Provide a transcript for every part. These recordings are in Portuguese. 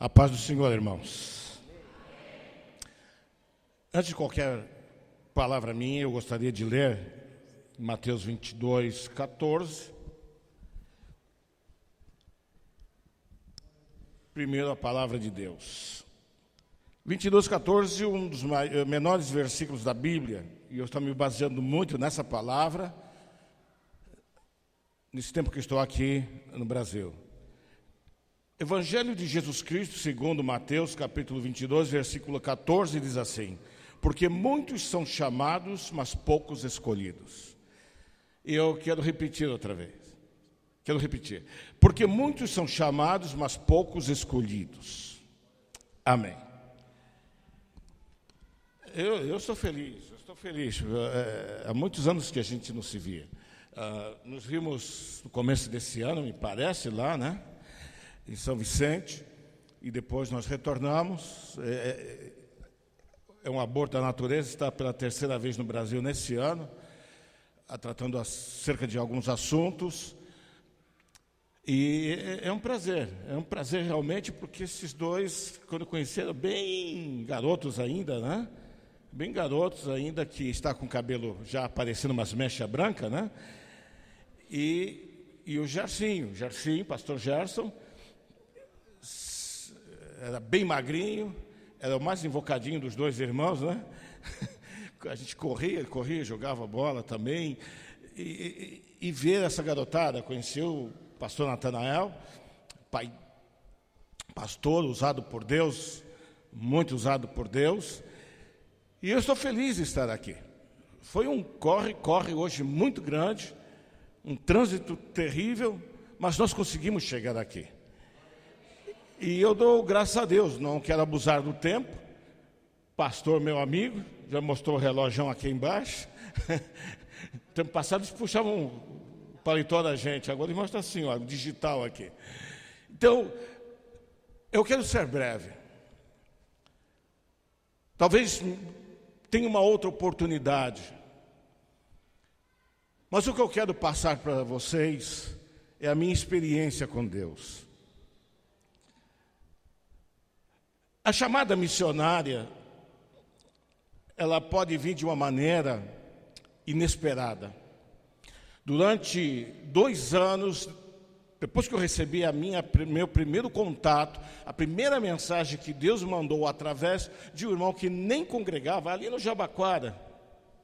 A paz do Senhor, irmãos. Antes de qualquer palavra minha, eu gostaria de ler Mateus 22, 14. Primeiro a palavra de Deus. 22, 14, um dos menores versículos da Bíblia, e eu estou me baseando muito nessa palavra, nesse tempo que estou aqui no Brasil. Evangelho de Jesus Cristo, segundo Mateus, capítulo 22, versículo 14, diz assim: porque muitos são chamados, mas poucos escolhidos. E eu quero repetir outra vez. Porque muitos são chamados, mas poucos escolhidos. Amém. Eu estou feliz. Há muitos anos que a gente não se via. Nos vimos no começo desse ano, me parece, lá, né? Em São Vicente, e depois nós retornamos. É um aborto da natureza, está pela terceira vez no Brasil nesse ano, tratando acerca de alguns assuntos. E é um prazer realmente, porque esses dois, quando conheceram, bem garotos ainda, né? Bem garotos ainda, que está com o cabelo já aparecendo umas mechas brancas, né? E o Gersinho, pastor Gerson, era bem magrinho, era o mais invocadinho dos dois irmãos, né? A gente corria, jogava bola também. E ver essa garotada, conheceu o pastor Natanael, pai, pastor usado por Deus, muito usado por Deus. E eu estou feliz de estar aqui. Foi um corre hoje muito grande, um trânsito terrível, mas nós conseguimos chegar aqui. E eu dou graças a Deus, não quero abusar do tempo. Pastor, meu amigo, já mostrou o relógio aqui embaixo. Tempo passado eles puxavam o paletó da gente, agora eles mostram assim, ó, digital aqui. Então, eu quero ser breve. Talvez tenha uma outra oportunidade. Mas o que eu quero passar para vocês é a minha experiência com Deus. A chamada missionária, ela pode vir de uma maneira inesperada. Durante 2 anos, depois que eu recebi meu primeiro contato, a primeira mensagem que Deus mandou através de um irmão que nem congregava, ali no Jabaquara,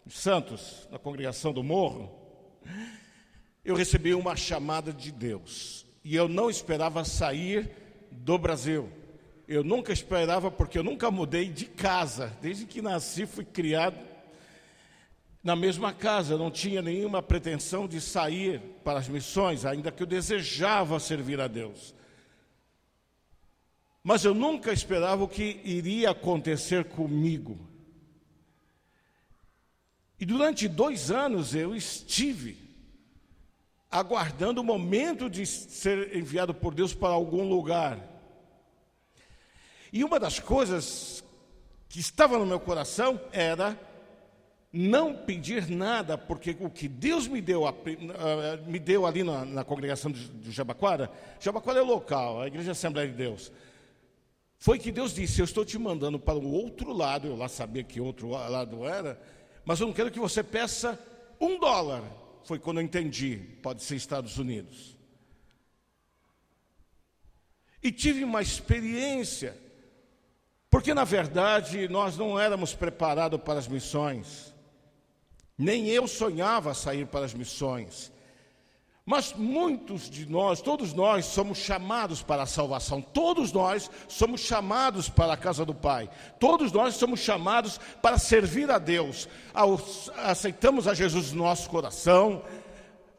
em Santos, na congregação do Morro, eu recebi uma chamada de Deus. E eu não esperava sair do Brasil. Eu nunca esperava, porque eu nunca mudei de casa. Desde que nasci, fui criado na mesma casa. Eu não tinha nenhuma pretensão de sair para as missões, ainda que eu desejava servir a Deus. Mas eu nunca esperava o que iria acontecer comigo. E durante 2 anos eu estive aguardando o momento de ser enviado por Deus para algum lugar. E uma das coisas que estava no meu coração era não pedir nada, porque o que Deus me deu ali na congregação do Jabaquara é local, a Igreja Assembleia de Deus, foi que Deus disse: eu estou te mandando para o outro lado. Eu lá sabia que outro lado era, mas eu não quero que você peça $1. Foi quando eu entendi, pode ser Estados Unidos. E tive uma experiência, porque, na verdade, nós não éramos preparados para as missões. Nem eu sonhava sair para as missões. Mas muitos de nós, todos nós, somos chamados para a salvação. Todos nós somos chamados para a casa do Pai. Todos nós somos chamados para servir a Deus. Aceitamos a Jesus no nosso coração,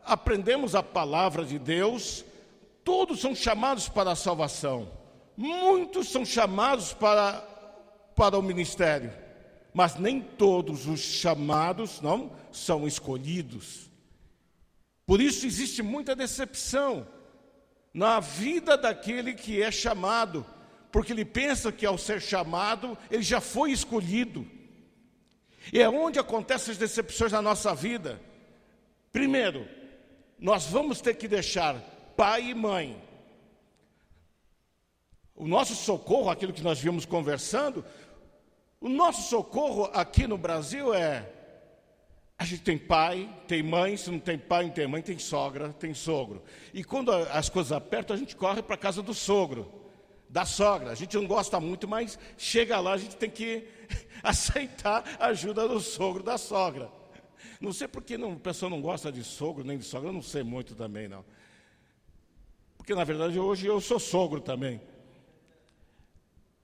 aprendemos a palavra de Deus. Todos são chamados para a salvação. Muitos são chamados para o ministério, mas nem todos os chamados não são escolhidos. Por isso existe muita decepção na vida daquele que é chamado, porque ele pensa que ao ser chamado, ele já foi escolhido. E é onde acontecem as decepções na nossa vida. Primeiro, nós vamos ter que deixar pai e mãe, O nosso socorro, aquilo que nós vimos conversando, o nosso socorro aqui no Brasil é: a gente tem pai, tem mãe, se não tem pai, não tem mãe, tem sogra, tem sogro. E quando as coisas apertam, a gente corre para a casa do sogro, da sogra. A gente não gosta muito, mas chega lá, a gente tem que aceitar a ajuda do sogro, da sogra. Não sei por que a pessoa não gosta de sogro nem de sogra, eu não sei muito também, não. Porque, na verdade, hoje eu sou sogro também.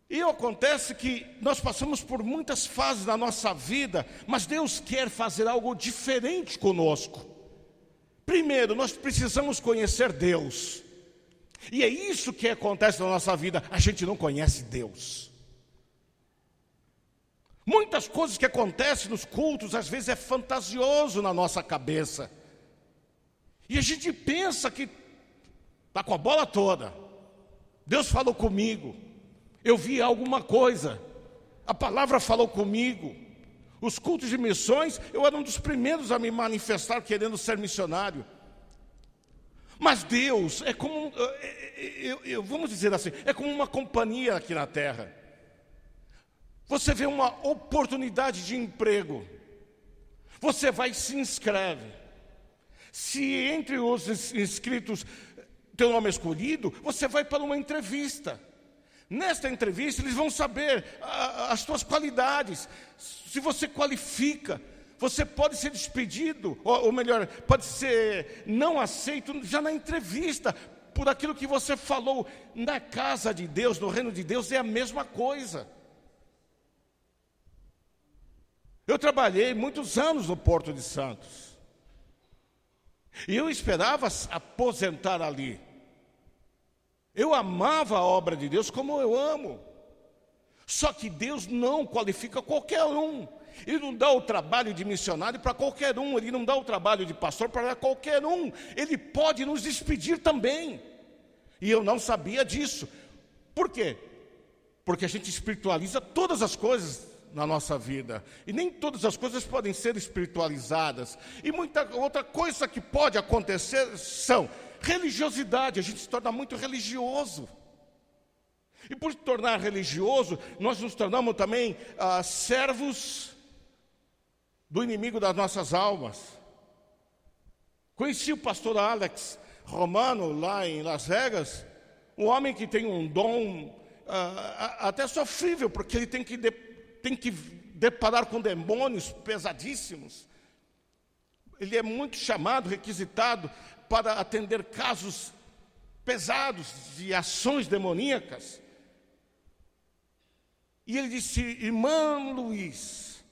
E acontece que nós passamos por muitas fases na nossa vida, mas Deus quer fazer algo diferente conosco. Primeiro, nós precisamos conhecer Deus. E é isso que acontece na nossa vida, a gente não conhece Deus. Muitas coisas que acontecem nos cultos, às vezes é fantasioso na nossa cabeça. E a gente pensa que está com a bola toda. Deus falou comigo. Eu vi alguma coisa, a palavra falou comigo. Os cultos de missões, eu era um dos primeiros a me manifestar querendo ser missionário. Mas Deus é como, vamos dizer assim, é como uma companhia aqui na terra. Você vê uma oportunidade de emprego, você vai e se inscreve. Se entre os inscritos teu nome é escolhido, você vai para uma entrevista. Nesta entrevista, eles vão saber as tuas qualidades, se você qualifica. Você pode ser despedido, ou melhor, pode ser não aceito já na entrevista, por aquilo que você falou. Na casa de Deus, no reino de Deus, é a mesma coisa. Eu trabalhei muitos anos no Porto de Santos, e eu esperava aposentar ali. Eu amava a obra de Deus como eu amo. Só que Deus não qualifica qualquer um. Ele não dá o trabalho de missionário para qualquer um. Ele não dá o trabalho de pastor para qualquer um. Ele pode nos despedir também. E eu não sabia disso. Por quê? Porque a gente espiritualiza todas as coisas na nossa vida. E nem todas as coisas podem ser espiritualizadas. E muita outra coisa que pode acontecer são religiosidade. A gente se torna muito religioso. E por se tornar religioso, nós nos tornamos também servos do inimigo das nossas almas. Conheci o pastor Alex Romano lá em Las Vegas, um homem que tem um dom até sofrível, porque ele tem que deparar com demônios pesadíssimos. Ele é muito chamado, requisitado para atender casos pesados de ações demoníacas. E ele disse: irmão Luiz,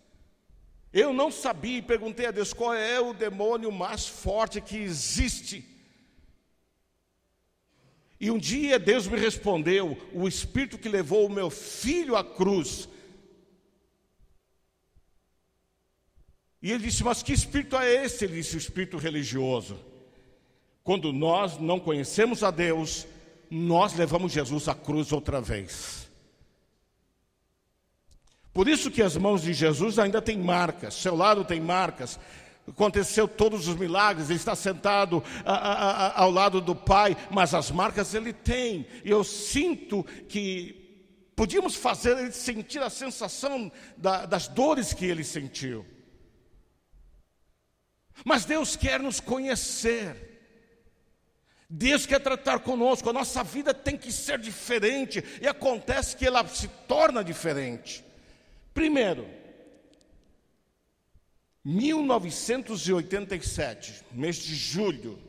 eu não sabia, e perguntei a Deus qual é o demônio mais forte que existe. E um dia Deus me respondeu: o espírito que levou o meu filho à cruz. E ele disse: mas que espírito é esse? Ele disse: o espírito religioso. Quando nós não conhecemos a Deus, nós levamos Jesus à cruz outra vez. Por isso que as mãos de Jesus ainda têm marcas, seu lado tem marcas. Aconteceu todos os milagres, ele está sentado ao lado do Pai, mas as marcas ele tem. E eu sinto que podíamos fazer ele sentir a sensação das dores que ele sentiu. Mas Deus quer nos conhecer. Deus quer tratar conosco. A nossa vida tem que ser diferente. E acontece que ela se torna diferente. Primeiro, 1987, mês de julho,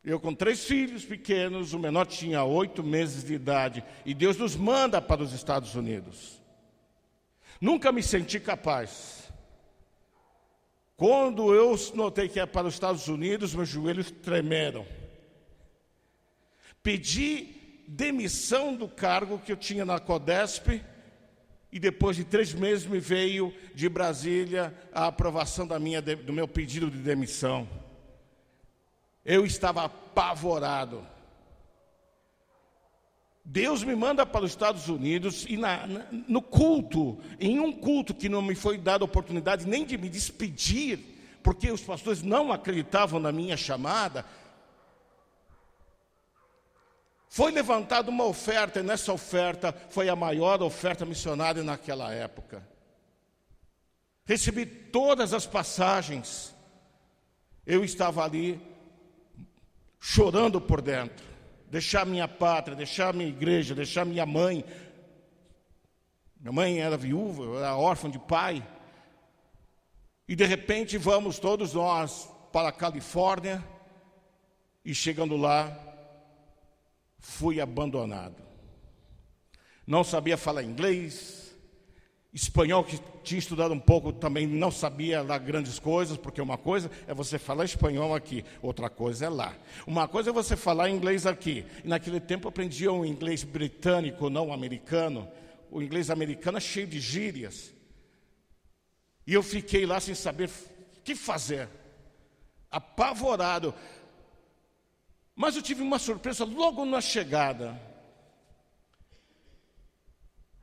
eu com 3 filhos pequenos, o menor tinha 8 meses de idade, e Deus nos manda para os Estados Unidos. Nunca me senti capaz. Quando eu notei que era para os Estados Unidos, meus joelhos tremeram. Pedi demissão do cargo que eu tinha na Codesp, e depois de 3 meses me veio de Brasília a aprovação do meu pedido de demissão. Eu estava apavorado. Deus me manda para os Estados Unidos e no culto, em um culto que não me foi dada a oportunidade nem de me despedir, porque os pastores não acreditavam na minha chamada. Foi levantada uma oferta, e nessa oferta foi a maior oferta missionária naquela época. Recebi todas as passagens. Eu estava ali chorando por dentro. Deixar minha pátria, deixar minha igreja, deixar minha mãe. Minha mãe era viúva, eu era órfã de pai. E de repente vamos todos nós para a Califórnia. E chegando lá, fui abandonado. Não sabia falar inglês, espanhol, que tinha estudado um pouco, também não sabia lá grandes coisas, porque uma coisa é você falar espanhol aqui, outra coisa é lá. Uma coisa é você falar inglês aqui. E naquele tempo eu aprendia um inglês britânico, não americano. O inglês americano é cheio de gírias. E eu fiquei lá sem saber o que fazer, apavorado. Mas eu tive uma surpresa logo na chegada.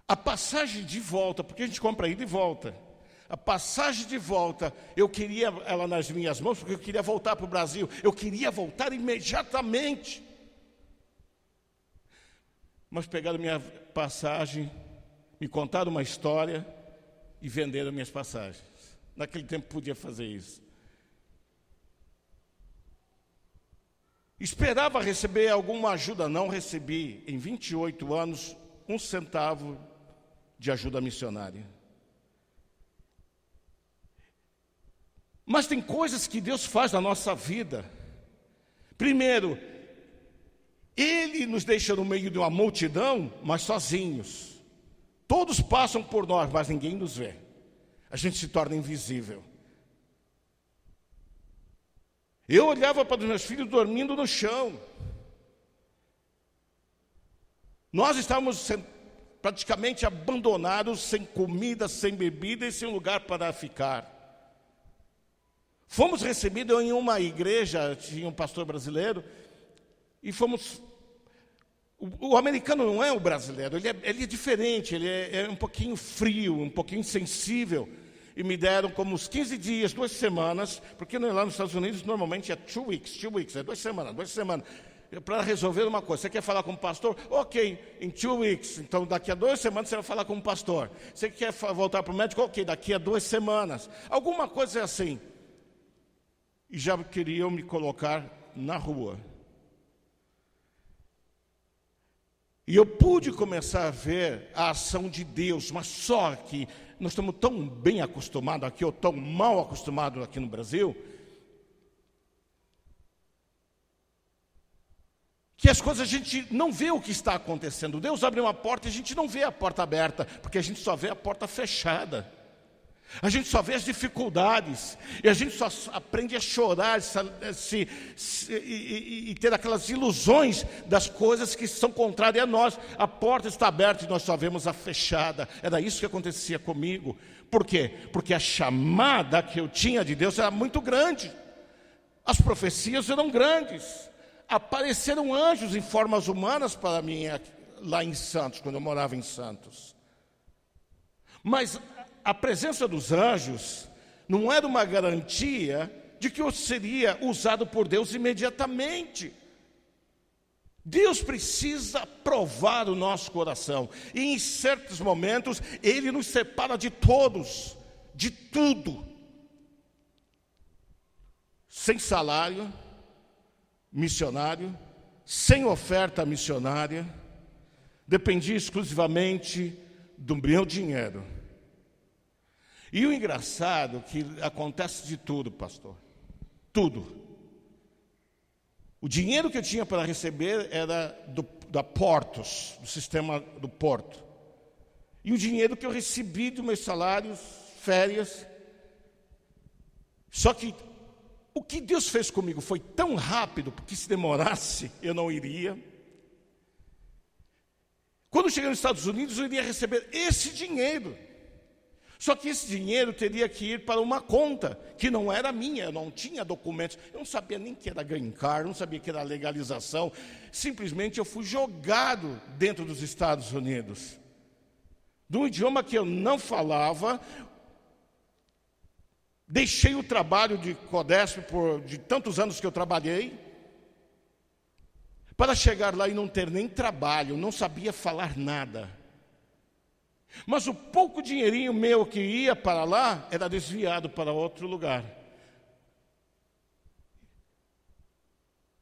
A passagem de volta, porque a gente compra ida e volta. A passagem de volta, eu queria ela nas minhas mãos, porque eu queria voltar para o Brasil. Eu queria voltar imediatamente. Mas pegaram minha passagem, me contaram uma história e venderam minhas passagens. Naquele tempo podia fazer isso. Esperava receber alguma ajuda, não recebi. Em 28 anos, 1 centavo de ajuda missionária. Mas tem coisas que Deus faz na nossa vida. Primeiro, Ele nos deixa no meio de uma multidão, mas sozinhos. Todos passam por nós, mas ninguém nos vê. A gente se torna invisível. Eu olhava para os meus filhos dormindo no chão. Nós estávamos praticamente abandonados, sem comida, sem bebida e sem lugar para ficar. Fomos recebidos em uma igreja, tinha um pastor brasileiro, e fomos... O americano não é o brasileiro, ele é diferente, ele é um pouquinho frio, um pouquinho sensível. E me deram como uns 15 dias, 2 semanas, porque lá nos Estados Unidos normalmente é 2 weeks, é 2 semanas, para resolver uma coisa. Você quer falar com o pastor? Ok, em 2 weeks, então daqui a 2 semanas você vai falar com o pastor. Você quer voltar para o médico? Ok, daqui a 2 semanas. Alguma coisa é assim. E já queriam me colocar na rua. E eu pude começar a ver a ação de Deus, mas só que nós estamos tão bem acostumados aqui, ou tão mal acostumados aqui no Brasil, que as coisas a gente não vê o que está acontecendo. Deus abre uma porta e a gente não vê a porta aberta, porque a gente só vê a porta fechada. A gente só vê as dificuldades, e a gente só aprende a chorar e ter aquelas ilusões das coisas que são contrárias a nós. A porta está aberta e nós só vemos a fechada. Era isso que acontecia comigo. Por quê? Porque a chamada que eu tinha de Deus era muito grande. As profecias eram grandes. Apareceram anjos em formas humanas para mim lá em Santos, quando eu morava em Santos. Mas a presença dos anjos não era uma garantia de que eu seria usado por Deus imediatamente. Deus precisa provar o nosso coração. E em certos momentos, Ele nos separa de todos, de tudo. Sem salário missionário, sem oferta missionária, dependia exclusivamente do meu dinheiro. E o engraçado é que acontece de tudo, pastor. Tudo. O dinheiro que eu tinha para receber era da Portos, do sistema do Porto. E o dinheiro que eu recebi dos meus salários, férias. Só que o que Deus fez comigo foi tão rápido, porque se demorasse, eu não iria. Quando eu cheguei nos Estados Unidos, eu iria receber esse dinheiro. Só que esse dinheiro teria que ir para uma conta, que não era minha, eu não tinha documentos, eu não sabia nem que era green card, não sabia que era legalização. Simplesmente eu fui jogado dentro dos Estados Unidos. De um idioma que eu não falava, deixei o trabalho de CODESP de tantos anos que eu trabalhei, para chegar lá e não ter nem trabalho, não sabia falar nada. Mas o pouco dinheirinho meu que ia para lá era desviado para outro lugar.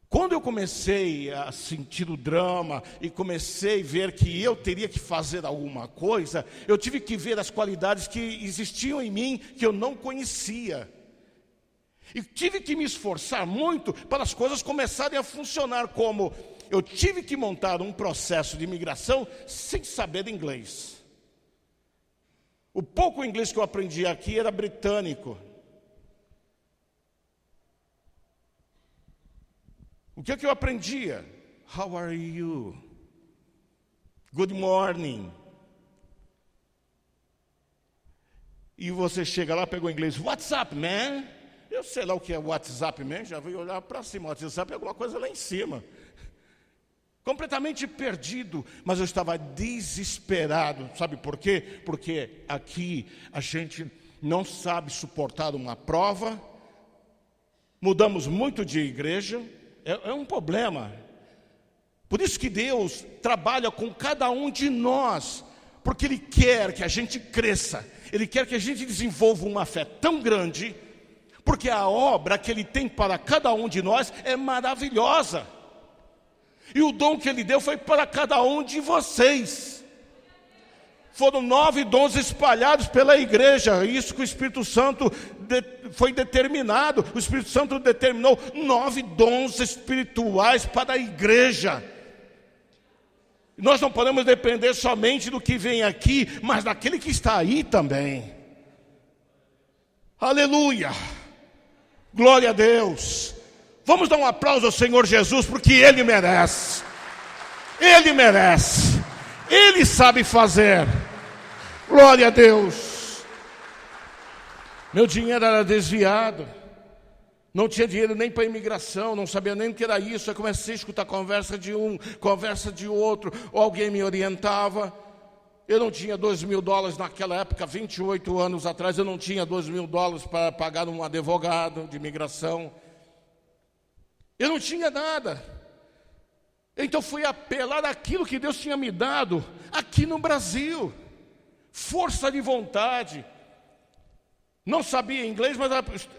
Quando eu comecei a sentir o drama e comecei a ver que eu teria que fazer alguma coisa, eu tive que ver as qualidades que existiam em mim que eu não conhecia. E tive que me esforçar muito para as coisas começarem a funcionar, como eu tive que montar um processo de imigração sem saber inglês. O pouco inglês que eu aprendi aqui era britânico. O que é que eu aprendia? How are you? Good morning. E você chega lá, pegou o inglês, what's up, man? Eu sei lá o que é WhatsApp, man, já veio olhar para cima, WhatsApp é alguma coisa lá em cima. Completamente perdido, mas eu estava desesperado. Sabe por quê? Porque aqui a gente não sabe suportar uma prova, mudamos muito de igreja, é um problema. Por isso que Deus trabalha com cada um de nós, porque Ele quer que a gente cresça, Ele quer que a gente desenvolva uma fé tão grande, porque a obra que Ele tem para cada um de nós é maravilhosa. E o dom que Ele deu foi para cada um de vocês. Foram 9 dons espalhados pela igreja. Isso que o Espírito Santo foi determinado. O Espírito Santo determinou 9 dons espirituais para a igreja. Nós não podemos depender somente do que vem aqui, mas daquele que está aí também. Aleluia! Glória a Deus! Vamos dar um aplauso ao Senhor Jesus, porque Ele merece. Ele merece. Ele sabe fazer. Glória a Deus. Meu dinheiro era desviado. Não tinha dinheiro nem para imigração. Não sabia nem o que era isso. Eu comecei a escutar conversa de um, conversa de outro. Ou alguém me orientava. Eu não tinha $2.000 naquela época, 28 anos atrás. Eu não tinha $2.000 para pagar um advogado de imigração. Eu não tinha nada. Então fui apelar àquilo que Deus tinha me dado aqui no Brasil. Força de vontade. Não sabia inglês, mas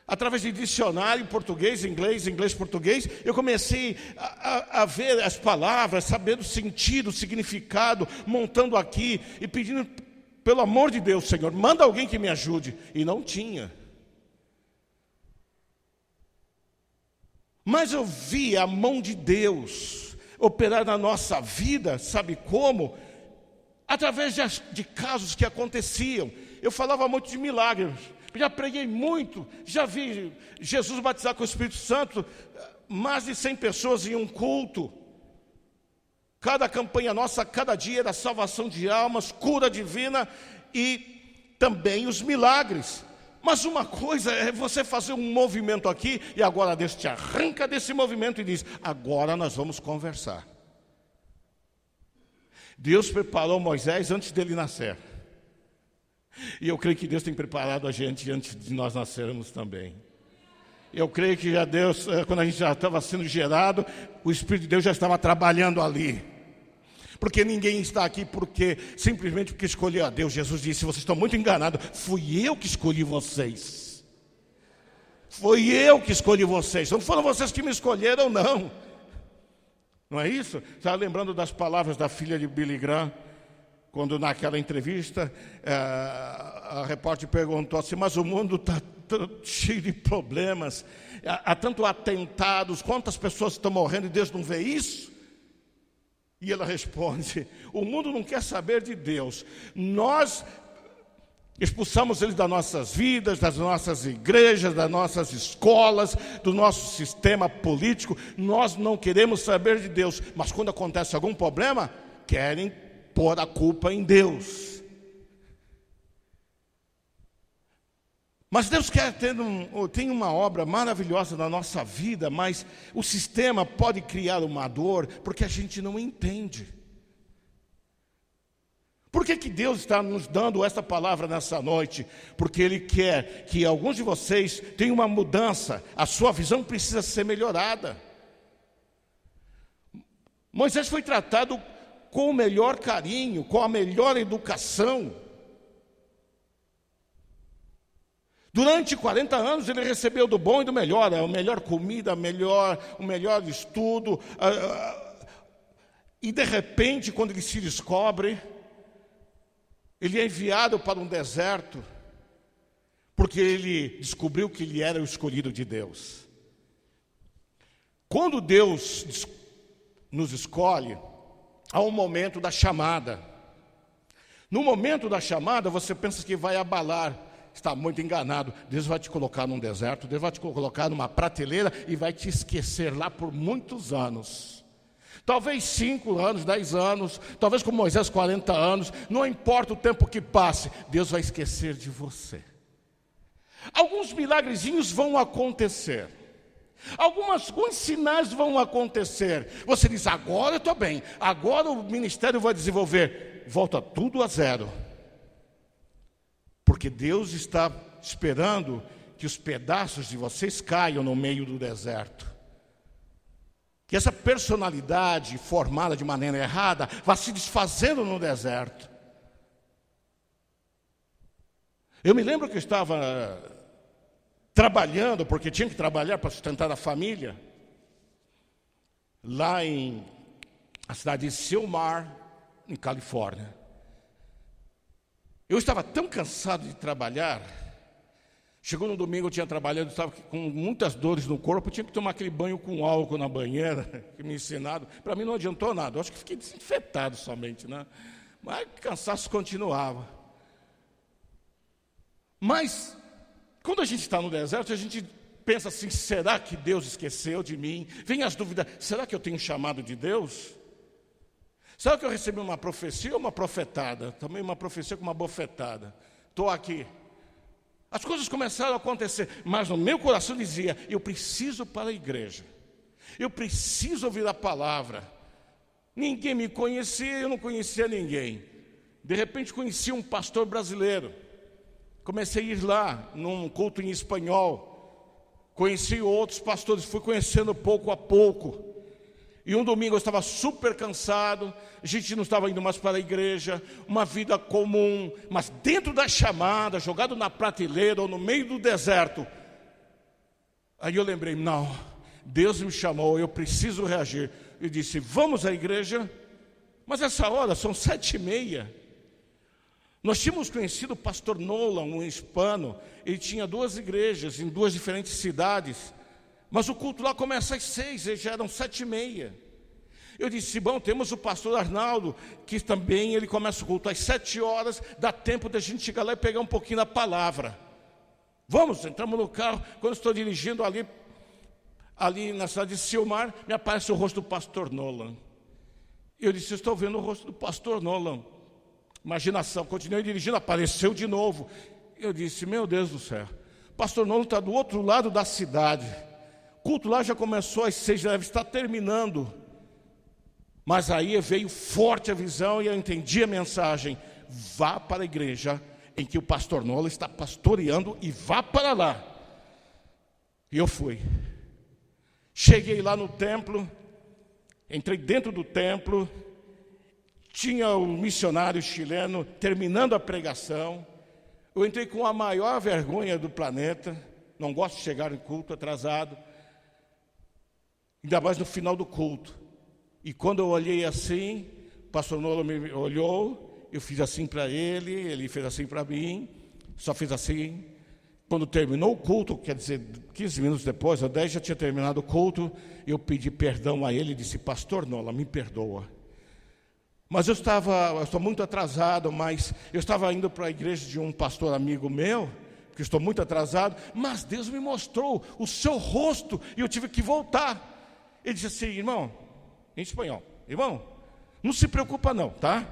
através de dicionário português, inglês, português, eu comecei a ver as palavras, saber o sentido, o significado, montando aqui e pedindo, pelo amor de Deus, Senhor, manda alguém que me ajude. E não tinha. Mas eu vi a mão de Deus operar na nossa vida, sabe como? Através de casos que aconteciam. Eu falava muito de milagres, já preguei muito, já vi Jesus batizar com o Espírito Santo, mais de 100 pessoas em um culto. Cada campanha nossa, cada dia era salvação de almas, cura divina e também os milagres. Mas uma coisa é você fazer um movimento aqui e agora Deus te arranca desse movimento e diz, agora nós vamos conversar. Deus preparou Moisés antes dele nascer. E eu creio que Deus tem preparado a gente antes de nós nascermos também. Eu creio que já Deus, quando a gente já estava sendo gerado, o Espírito de Deus já estava trabalhando ali. Porque ninguém está aqui simplesmente porque escolheu a Deus. Jesus disse, vocês estão muito enganados. Fui eu que escolhi vocês. Foi eu que escolhi vocês. Não foram vocês que me escolheram, não. Não é isso? Estava lembrando das palavras da filha de Billy Graham, quando naquela entrevista a repórter perguntou assim, mas o mundo está cheio de problemas. Há tanto atentados, quantas pessoas estão morrendo e Deus não vê isso? E ela responde, o mundo não quer saber de Deus. Nós expulsamos eles das nossas vidas, das nossas igrejas, das nossas escolas, do nosso sistema político. Nós não queremos saber de Deus. Mas quando acontece algum problema, querem pôr a culpa em Deus. Mas Deus tem uma obra maravilhosa na nossa vida, mas o sistema pode criar uma dor porque a gente não entende. Por que Deus está nos dando essa palavra nessa noite? Porque Ele quer que alguns de vocês tenham uma mudança, a sua visão precisa ser melhorada. Moisés foi tratado com o melhor carinho, com a melhor educação. Durante 40 anos ele recebeu do bom e do melhor, a melhor comida, o melhor estudo. E de repente, quando ele se descobre, ele é enviado para um deserto, porque ele descobriu que ele era o escolhido de Deus. Quando Deus nos escolhe, há um momento da chamada. No momento da chamada, você pensa que vai abalar. Está muito enganado. Deus vai te colocar num deserto, Deus vai te colocar numa prateleira e vai te esquecer lá por muitos anos. Talvez 5 anos, 10 anos, talvez com Moisés 40 anos, não importa o tempo que passe, Deus vai esquecer de você. Alguns milagrezinhos vão acontecer. Alguns sinais vão acontecer. Você diz, agora eu estou bem, agora o ministério vai desenvolver. Volta tudo a zero. Porque Deus está esperando que os pedaços de vocês caiam no meio do deserto. Que essa personalidade formada de maneira errada vá se desfazendo no deserto. Eu me lembro que eu estava trabalhando, porque tinha que trabalhar para sustentar a família, lá na cidade de Silmar, em Califórnia. Eu estava tão cansado de trabalhar. Chegou no domingo, eu tinha trabalhado, estava com muitas dores no corpo, eu tinha que tomar aquele banho com álcool na banheira, que me ensinaram. Para mim não adiantou nada, eu acho que fiquei desinfetado somente, né? Mas o cansaço continuava. Mas, quando a gente está no deserto, a gente pensa assim, será que Deus esqueceu de mim? Vem as dúvidas, será que eu tenho chamado de Deus? Será que eu recebi uma profecia ou uma profetada? Também uma profecia com uma bofetada. Estou aqui. As coisas começaram a acontecer, mas no meu coração dizia, eu preciso para a igreja. Eu preciso ouvir a palavra. Ninguém me conhecia, eu não conhecia ninguém. De repente conheci um pastor brasileiro. Comecei a ir lá, num culto em espanhol. Conheci outros pastores, fui conhecendo pouco a pouco. E um domingo eu estava super cansado, a gente não estava indo mais para a igreja, uma vida comum, mas dentro da chamada, jogado na prateleira ou no meio do deserto. Aí eu lembrei, não, Deus me chamou, eu preciso reagir. Eu disse, vamos à igreja? Mas essa hora, são 7h30. Nós tínhamos conhecido o pastor Nolan, um hispano, ele tinha 2 igrejas em 2 diferentes cidades. Mas o culto lá começa às 6, já eram 7h30. Eu disse, bom, temos o pastor Arnaldo, que também ele começa o culto às 7 horas, dá tempo da gente chegar lá e pegar um pouquinho da palavra. Vamos, entramos no carro, quando estou dirigindo ali na cidade de Silmar, me aparece o rosto do pastor Nolan. Eu disse, estou vendo o rosto do pastor Nolan. Imaginação, continuei dirigindo, apareceu de novo. Eu disse, meu Deus do céu, o pastor Nolan está do outro lado da cidade. O culto lá já começou às 6, já deve estar terminando. Mas aí veio forte a visão e eu entendi a mensagem. Vá para a igreja em que o pastor Nolan está pastoreando e vá para lá. E eu fui. Cheguei lá no templo, entrei dentro do templo, tinha o missionário chileno terminando a pregação. Eu entrei com a maior vergonha do planeta, não gosto de chegar em culto atrasado. Ainda mais no final do culto. E quando eu olhei assim, o pastor Nolan me olhou, eu fiz assim para ele, ele fez assim para mim, só fiz assim. Quando terminou o culto, quer dizer, 15 minutos depois, ou 10, já tinha terminado o culto, eu pedi perdão a ele e disse, pastor Nolan, me perdoa. Mas eu estou muito atrasado, mas eu estava indo para a igreja de um pastor amigo meu, porque estou muito atrasado, mas Deus me mostrou o seu rosto e eu tive que voltar. Ele disse assim, irmão, em espanhol, irmão, não se preocupa não, tá?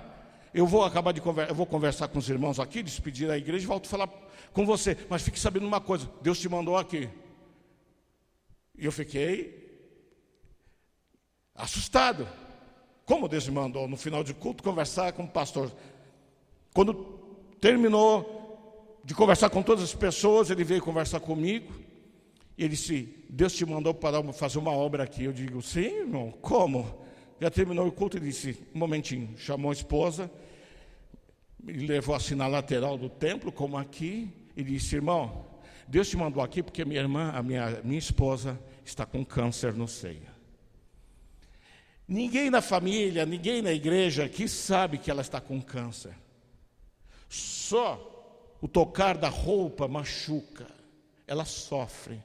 Eu vou conversar com os irmãos aqui, despedir a igreja e volto a falar com você. Mas fique sabendo uma coisa, Deus te mandou aqui. E eu fiquei assustado. Como Deus me mandou no final de culto conversar com o pastor? Quando terminou de conversar com todas as pessoas, ele veio conversar comigo. E ele disse, Deus te mandou para fazer uma obra aqui. Eu digo, sim, irmão, como? Já terminou o culto e disse, um momentinho, chamou a esposa, me levou assim na lateral do templo, como aqui, e disse, irmão, Deus te mandou aqui porque minha irmã, minha esposa, está com câncer no seio. Ninguém na família, ninguém na igreja aqui sabe que ela está com câncer. Só o tocar da roupa machuca, ela sofre.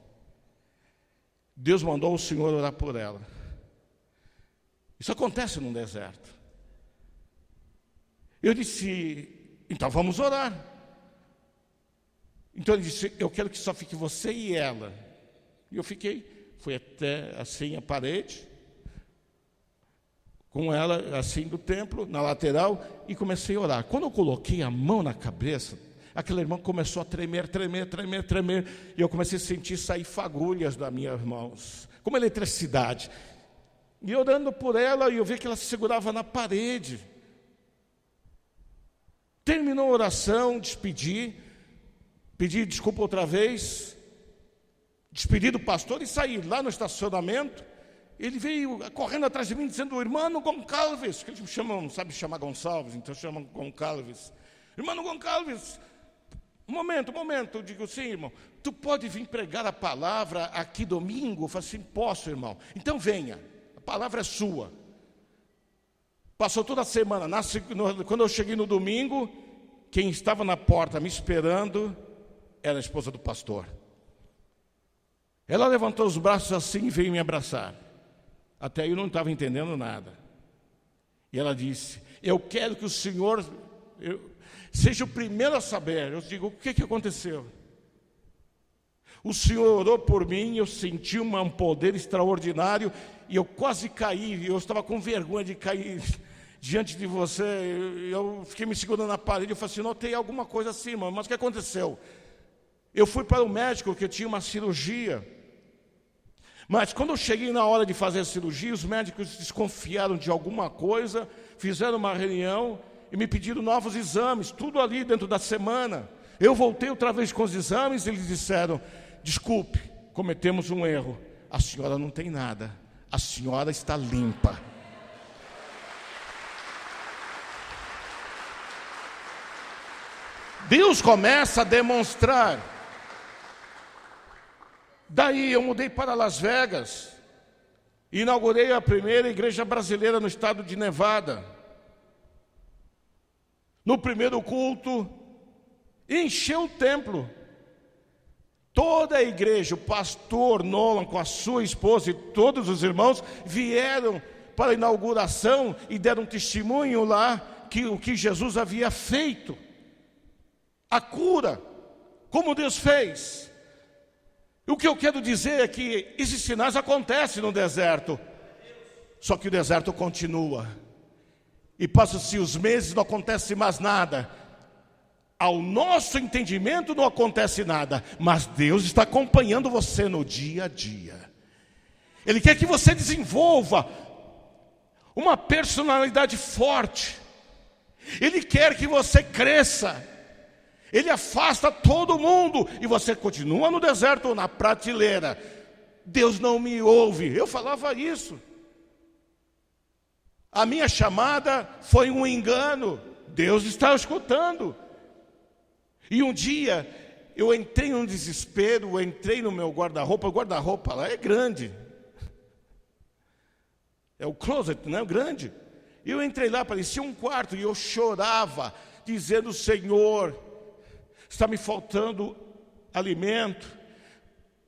Deus mandou o Senhor orar por ela. Isso acontece no deserto. Eu disse, então vamos orar. Então ele disse, eu quero que só fique você e ela. E eu fiquei, fui até assim a parede, com ela assim do templo, na lateral, e comecei a orar. Quando eu coloquei a mão na cabeça, aquela irmã começou a tremer, e eu comecei a sentir sair fagulhas das minhas mãos, como eletricidade. E orando por ela, eu vi que ela se segurava na parede. Terminou a oração, despedi, pedi desculpa outra vez, despedi do pastor e saí lá no estacionamento. Ele veio correndo atrás de mim, dizendo, irmão Goncalves, que eles chamam, sabe chamar Gonçalves, então chamam Goncalves. Irmão Goncalves, um momento, eu digo, sim, irmão, tu pode vir pregar a palavra aqui domingo? Eu falei assim, posso, irmão, então venha, a palavra é sua. Passou toda a semana, quando eu cheguei no domingo, quem estava na porta me esperando era a esposa do pastor. Ela levantou os braços assim e veio me abraçar. Até aí eu não estava entendendo nada. E ela disse, eu quero que o senhor seja o primeiro a saber. Eu digo, o que aconteceu? O senhor orou por mim, eu senti um poder extraordinário, e eu quase caí, eu estava com vergonha de cair diante de você. Eu fiquei me segurando na parede, eu falei assim, notei alguma coisa assim, irmão, mas o que aconteceu? Eu fui para o médico, porque eu tinha uma cirurgia. Mas quando eu cheguei na hora de fazer a cirurgia, os médicos desconfiaram de alguma coisa, fizeram uma reunião e me pediram novos exames, tudo ali dentro da semana. Eu voltei outra vez com os exames e eles disseram, desculpe, cometemos um erro, a senhora não tem nada, a senhora está limpa. Deus começa a demonstrar. Daí eu mudei para Las Vegas, inaugurei a primeira igreja brasileira no estado de Nevada. No primeiro culto, encheu o templo. Toda a igreja, o pastor Nolan com a sua esposa e todos os irmãos vieram para a inauguração e deram testemunho lá o que Jesus havia feito. A cura, como Deus fez. O que eu quero dizer é que esses sinais acontecem no deserto, só que o deserto continua, e passam-se os meses, não acontece mais nada. Ao nosso entendimento não acontece nada, mas Deus está acompanhando você no dia a dia. Ele quer que você desenvolva uma personalidade forte, Ele quer que você cresça. Ele afasta todo mundo e você continua no deserto ou na prateleira. Deus não me ouve. Eu falava isso. A minha chamada foi um engano. Deus está escutando. E um dia eu entrei num desespero, eu entrei no meu guarda-roupa. O guarda-roupa lá é grande. É o closet, não é grande. E eu entrei lá, parecia um quarto, e eu chorava, dizendo, Senhor, está me faltando alimento,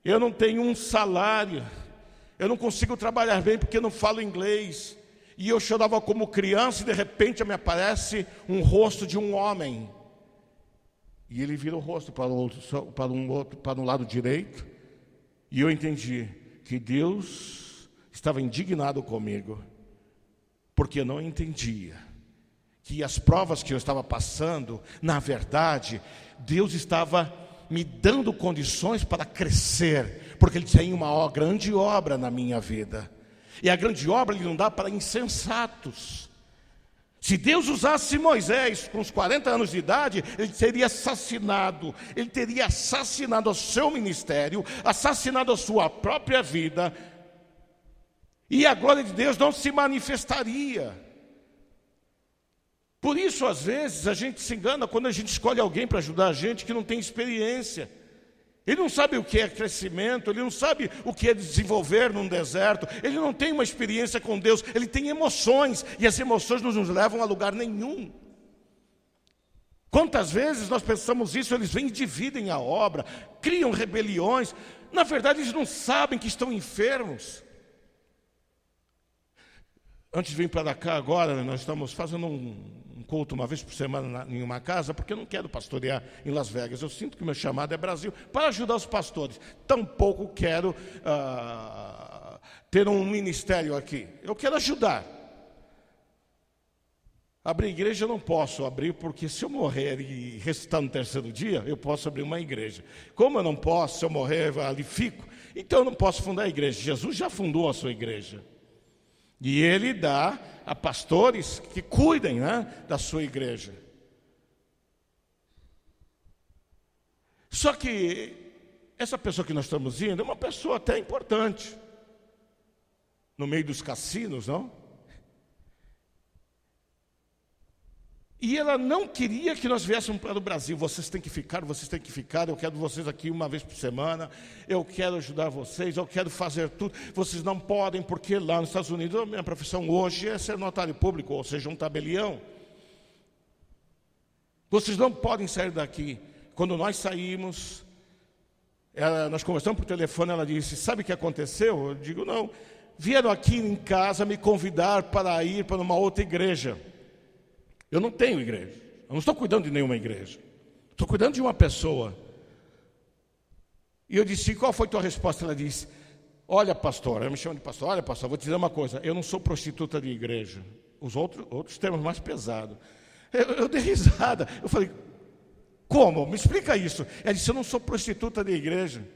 eu não tenho um salário, eu não consigo trabalhar bem porque eu não falo inglês. E eu chorava como criança e de repente me aparece um rosto de um homem. E ele vira o rosto para o lado direito. E eu entendi que Deus estava indignado comigo, porque eu não entendia que as provas que eu estava passando, na verdade, Deus estava me dando condições para crescer, porque Ele tem uma grande obra na minha vida. E a grande obra Ele não dá para insensatos. Se Deus usasse Moisés com os 40 anos de idade, ele teria assassinado o seu ministério, assassinado a sua própria vida. e a glória de Deus não se manifestaria. Por isso, às vezes, a gente se engana quando a gente escolhe alguém para ajudar a gente que não tem experiência. Ele não sabe o que é crescimento, ele não sabe o que é desenvolver num deserto, ele não tem uma experiência com Deus, ele tem emoções, e as emoções não nos levam a lugar nenhum. Quantas vezes nós pensamos isso, eles vêm e dividem a obra, criam rebeliões, na verdade eles não sabem que estão enfermos. Antes de vir para cá agora, nós estamos fazendo um culto uma vez por semana em uma casa, porque eu não quero pastorear em Las Vegas. Eu sinto que o meu chamado é Brasil, para ajudar os pastores. Tampouco quero ter um ministério aqui. Eu quero ajudar. Abrir igreja eu não posso abrir, porque se eu morrer e ressuscitar no terceiro dia, eu posso abrir uma igreja. Como eu não posso, se eu morrer, ali fico, então eu não posso fundar a igreja. Jesus já fundou a sua igreja. E Ele dá a pastores que cuidem, da sua igreja. Só que essa pessoa que nós estamos indo é uma pessoa até importante. No meio dos cassinos, não? E ela não queria que nós viéssemos para o Brasil. Vocês têm que ficar, eu quero vocês aqui uma vez por semana, eu quero ajudar vocês, eu quero fazer tudo. Vocês não podem, porque lá nos Estados Unidos, a minha profissão hoje é ser notário público, ou seja, um tabelião. Vocês não podem sair daqui. Quando nós saímos, nós conversamos por telefone, ela disse, sabe o que aconteceu? Eu digo, não, vieram aqui em casa me convidar para ir para uma outra igreja. Eu não tenho igreja, eu não estou cuidando de nenhuma igreja, estou cuidando de uma pessoa. E eu disse, qual foi a tua resposta? Ela disse, olha pastor, ela me chama de pastor, olha pastor, vou te dizer uma coisa, eu não sou prostituta de igreja. Os outros termos mais pesados. Eu dei risada, eu falei, como? Me explica isso. Ela disse, eu não sou prostituta de igreja.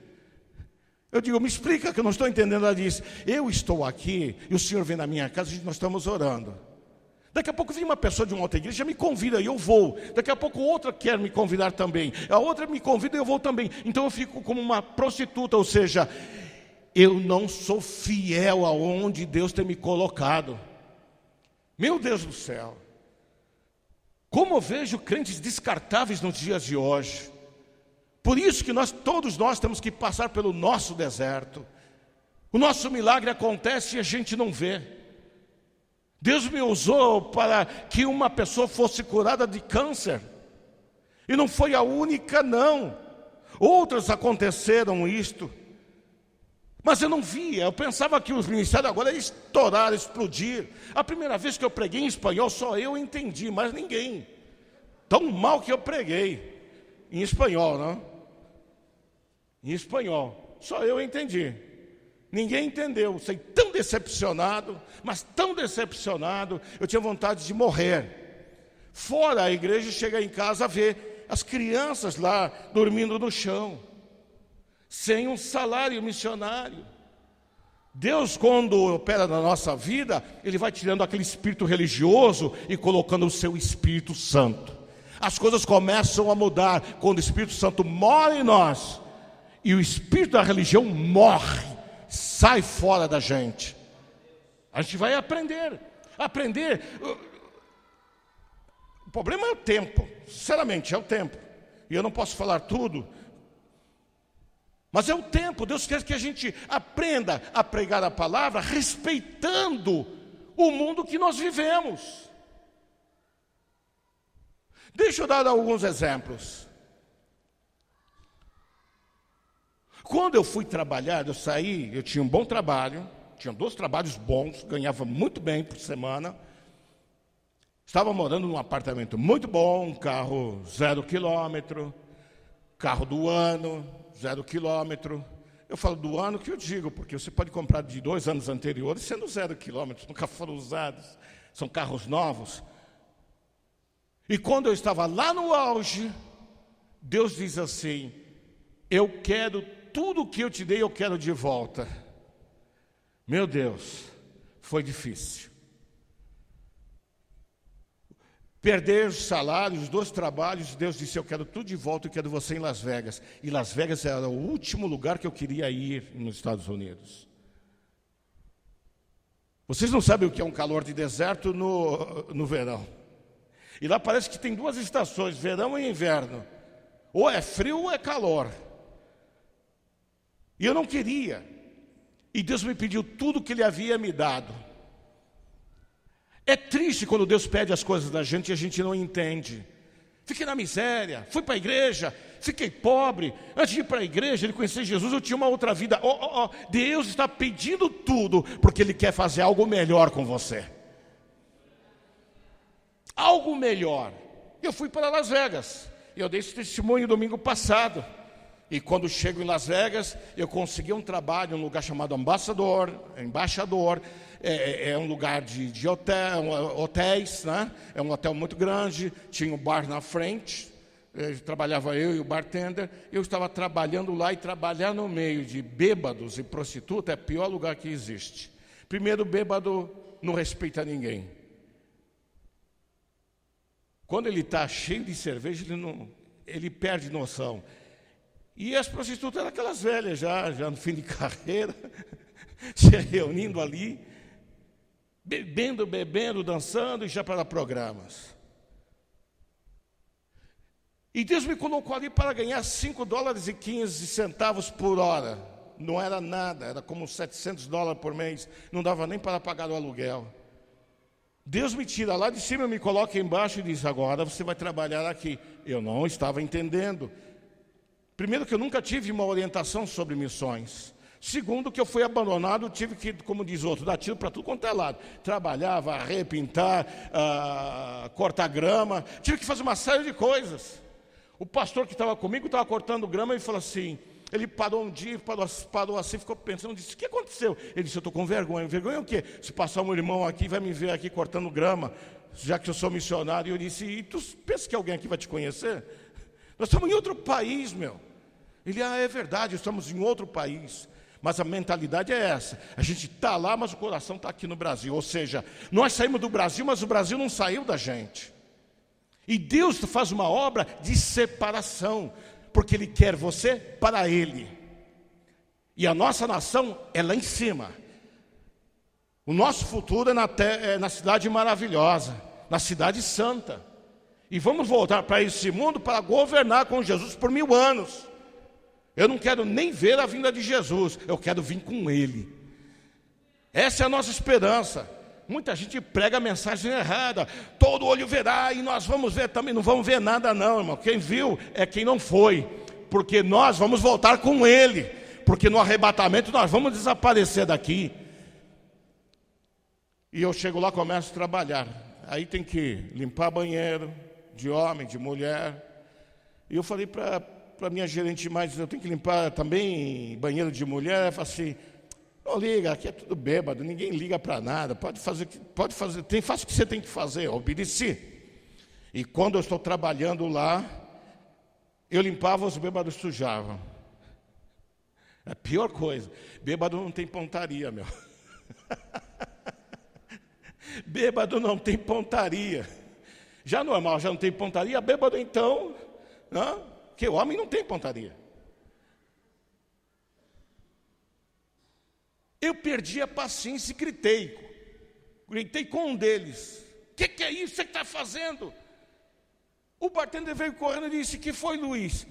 Eu digo, me explica que eu não estou entendendo. Ela disse, eu estou aqui, e o senhor vem na minha casa e nós estamos orando. Daqui a pouco vem uma pessoa de uma outra igreja, me convida e eu vou. Daqui a pouco outra quer me convidar também. A outra me convida e eu vou também. Então eu fico como uma prostituta, ou seja, eu não sou fiel aonde Deus tem me colocado. Meu Deus do céu. Como eu vejo crentes descartáveis nos dias de hoje. Por isso que todos nós temos que passar pelo nosso deserto. O nosso milagre acontece e a gente não vê. Deus me usou para que uma pessoa fosse curada de câncer. E não foi a única, não. Outras aconteceram isto. Mas eu não via, eu pensava que os ministérios agora iam estourar, explodir. A primeira vez que eu preguei em espanhol, só eu entendi, mas ninguém. Tão mal que eu preguei. Em espanhol, não? Em espanhol, só eu entendi. Ninguém entendeu, saí tão decepcionado, mas tão decepcionado, eu tinha vontade de morrer. Fora a igreja, chegar em casa, ver as crianças lá dormindo no chão, sem um salário missionário. Deus, quando opera na nossa vida, Ele vai tirando aquele espírito religioso e colocando o seu Espírito Santo. As coisas começam a mudar quando o Espírito Santo mora em nós e o espírito da religião morre. Sai fora da gente. A gente vai aprender. O problema é o tempo. Sinceramente, é o tempo. E eu não posso falar tudo. Mas é o tempo. Deus quer que a gente aprenda a pregar a palavra respeitando o mundo que nós vivemos. Deixa eu dar alguns exemplos. Quando eu fui trabalhar, eu saí, eu tinha um bom trabalho, tinha 2 trabalhos bons, ganhava muito bem por semana. Estava morando num apartamento muito bom, um carro 0 quilômetro, carro do ano, 0 quilômetro. Eu falo do ano que eu digo, porque você pode comprar de 2 anos anteriores, sendo 0 quilômetros, nunca foram usados, são carros novos. E quando eu estava lá no auge, Deus diz assim, eu quero tudo o que eu te dei, eu quero de volta. Meu Deus, foi difícil. Perder os salários, os 2 trabalhos, Deus disse, eu quero tudo de volta, eu quero você em Las Vegas. E Las Vegas era o último lugar que eu queria ir nos Estados Unidos. Vocês não sabem o que é um calor de deserto no verão. E lá parece que tem duas estações, verão e inverno. Ou é frio ou é calor. E eu não queria. E Deus me pediu tudo que Ele havia me dado. É triste quando Deus pede as coisas da gente e a gente não entende. Fiquei na miséria, fui para a igreja, fiquei pobre. Antes de ir para a igreja, de conhecer Jesus, eu tinha uma outra vida. Deus está pedindo tudo porque Ele quer fazer algo melhor com você. Algo melhor. Eu fui para Las Vegas. Eu dei esse testemunho domingo passado. E quando chego em Las Vegas, eu consegui um trabalho em um lugar chamado Embaixador. É um lugar de hotéis, né? É um hotel muito grande, tinha um bar na frente. Trabalhava eu e o bartender. Eu estava trabalhando lá, e trabalhar no meio de bêbados e prostitutas é o pior lugar que existe. Primeiro, bêbado não respeita ninguém. Quando ele está cheio de cerveja, ele perde noção. E as prostitutas eram aquelas velhas já no fim de carreira, se reunindo ali, bebendo, dançando e já para programas. E Deus me colocou ali para ganhar $5,15 por hora. Não era nada, era como $700 por mês, não dava nem para pagar o aluguel. Deus me tira lá de cima, me coloca embaixo e diz: agora você vai trabalhar aqui. Eu não estava entendendo. Primeiro, que eu nunca tive uma orientação sobre missões. Segundo, que eu fui abandonado, tive que, como diz outro, dar tiro para tudo quanto é lado. Trabalhar, varrer, pintar, cortar grama. Tive que fazer uma série de coisas. O pastor que estava comigo estava cortando grama e falou assim... Ele parou um dia, parou assim, ficou pensando, disse: o que aconteceu? Ele disse: eu estou com vergonha. Vergonha o quê? Se passar um irmão aqui, vai me ver aqui cortando grama, já que eu sou missionário. E eu disse: e tu pensa que alguém aqui vai te conhecer? Nós estamos em outro país, meu. Ele: é verdade, estamos em outro país. Mas a mentalidade é essa. A gente está lá, mas o coração está aqui no Brasil. Ou seja, nós saímos do Brasil, mas o Brasil não saiu da gente. E Deus faz uma obra de separação, porque Ele quer você para Ele. E a nossa nação é lá em cima. O nosso futuro é na cidade maravilhosa, na cidade santa. E vamos voltar para esse mundo para governar com Jesus por 1000 anos. Eu não quero nem ver a vinda de Jesus, eu quero vir com Ele. Essa é a nossa esperança. Muita gente prega a mensagem errada. Todo olho verá e nós vamos ver também. Não vamos ver nada não, irmão. Quem viu é quem não foi. Porque nós vamos voltar com Ele. Porque no arrebatamento nós vamos desaparecer daqui. E eu chego lá, começo a trabalhar. Aí tem que limpar banheiro de homem, de mulher. E eu falei para minha gerente mais, eu tenho que limpar também banheiro de mulher. Ela falou assim: não liga, aqui é tudo bêbado, ninguém liga para nada, pode fazer, faça o que você tem que fazer, eu obedeci. E quando eu estou trabalhando lá, eu limpava, os bêbados sujavam. É a pior coisa, bêbado não tem pontaria, meu. Bêbado não tem pontaria. Já normal, já não tem pontaria, bêbado então, não? Porque o homem não tem pontaria. Eu perdi a paciência e gritei com um deles: que é isso que você está fazendo? O bartender veio correndo e disse: que foi, Luiz?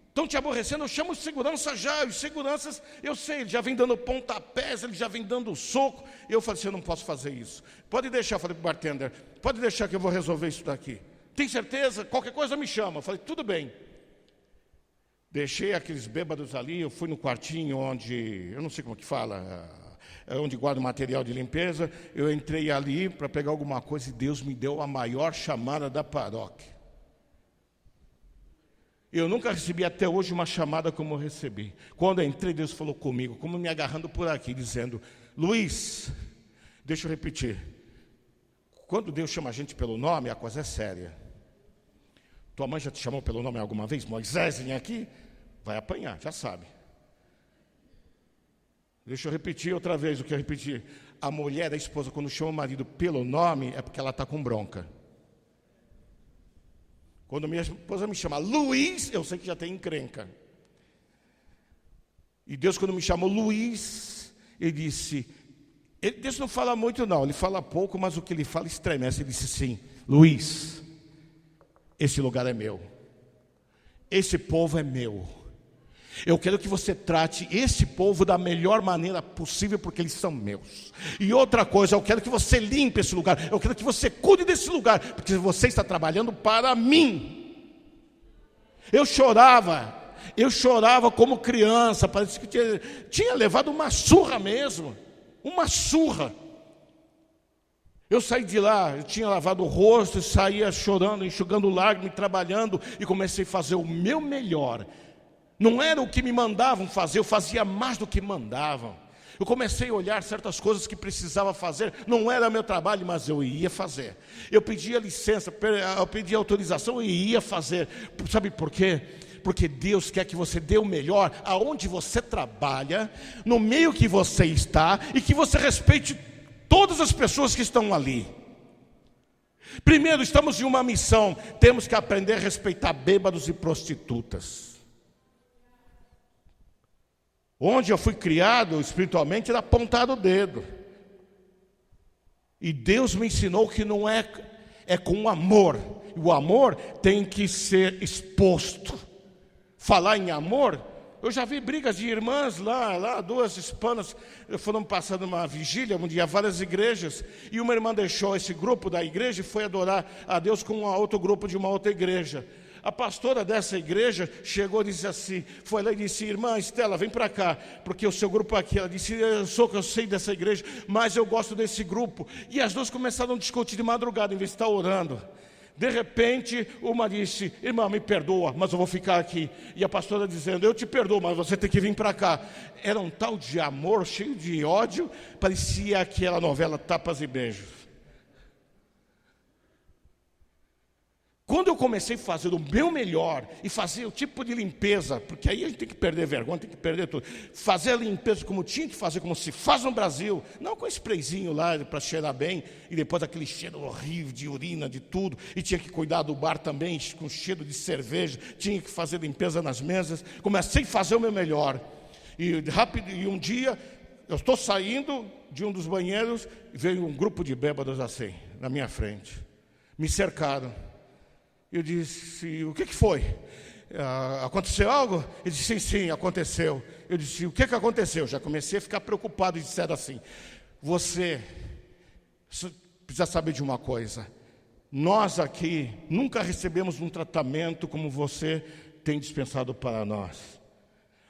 Estão te aborrecendo? Eu chamo de segurança já. Os seguranças, eu sei, ele já vem dando pontapés, ele já vem dando soco. Eu falei assim: eu não posso fazer isso. Pode deixar, eu falei para o bartender, pode deixar que eu vou resolver isso daqui. Tem certeza? Qualquer coisa me chama. Eu falei: tudo bem. Deixei aqueles bêbados ali, eu fui no quartinho onde, eu não sei como que fala, onde guarda o material de limpeza. Eu entrei ali para pegar alguma coisa e Deus me deu a maior chamada da paróquia. Eu nunca recebi até hoje uma chamada como eu recebi. Quando eu entrei, Deus falou comigo, como me agarrando por aqui, dizendo: Luiz, deixa eu repetir. Quando Deus chama a gente pelo nome, a coisa é séria. Tua mãe já te chamou pelo nome alguma vez? Moisés, vem aqui, vai apanhar, já sabe. Deixa eu repetir outra vez o que eu repeti. A mulher, a esposa, quando chama o marido pelo nome, é porque ela está com bronca. Quando minha esposa me chama Luiz, eu sei que já tem encrenca. E Deus, quando me chamou Luiz, Ele disse: Deus não fala muito não, ele fala pouco, mas o que ele fala estremece. Ele disse assim: Luiz, esse lugar é meu, esse povo é meu. Eu quero que você trate esse povo da melhor maneira possível, porque eles são meus. E outra coisa, eu quero que você limpe esse lugar, eu quero que você cuide desse lugar, porque você está trabalhando para mim. Eu chorava como criança, parecia que tinha levado uma surra mesmo, uma surra. Eu saí de lá, eu tinha lavado o rosto, saía chorando, enxugando lágrimas, trabalhando, e comecei a fazer o meu melhor. Não era o que me mandavam fazer, eu fazia mais do que mandavam. Eu comecei a olhar certas coisas que precisava fazer, não era meu trabalho, mas eu ia fazer. Eu pedia licença, eu pedia autorização e ia fazer. Sabe por quê? Porque Deus quer que você dê o melhor aonde você trabalha, no meio que você está, e que você respeite todas as pessoas que estão ali. Primeiro, estamos em uma missão, temos que aprender a respeitar bêbados e prostitutas. Onde eu fui criado espiritualmente era apontar o dedo. E Deus me ensinou que não é com amor. E o amor tem que ser exposto. Falar em amor, eu já vi brigas de irmãs lá, duas hispanas foram passando uma vigília, um dia, várias igrejas, e uma irmã deixou esse grupo da igreja e foi adorar a Deus com outro grupo de uma outra igreja. A pastora dessa igreja chegou e disse assim, foi lá e disse: irmã Estela, vem para cá, porque o seu grupo aqui. Ela disse: eu sei dessa igreja, mas eu gosto desse grupo. E as duas começaram a discutir de madrugada, em vez de estar orando. De repente, uma disse: irmã, me perdoa, mas eu vou ficar aqui. E a pastora dizendo: eu te perdoo, mas você tem que vir para cá. Era um tal de amor, cheio de ódio, parecia aquela novela Tapas e Beijos. Quando eu comecei a fazer o meu melhor e fazer o tipo de limpeza, porque aí a gente tem que perder vergonha, tem que perder tudo, fazer a limpeza como tinha que fazer, como se faz no Brasil, não com sprayzinho lá para cheirar bem, e depois aquele cheiro horrível de urina, de tudo, e tinha que cuidar do bar também, com cheiro de cerveja, tinha que fazer limpeza nas mesas. Comecei a fazer o meu melhor, e um dia, eu estou saindo de um dos banheiros, e veio um grupo de bêbados assim, na minha frente, me cercaram. Eu disse: o que foi? Aconteceu algo? Ele disse: sim, aconteceu. Eu disse: o que aconteceu? Já comecei a ficar preocupado, e disseram assim: você precisa saber de uma coisa, nós aqui nunca recebemos um tratamento como você tem dispensado para nós.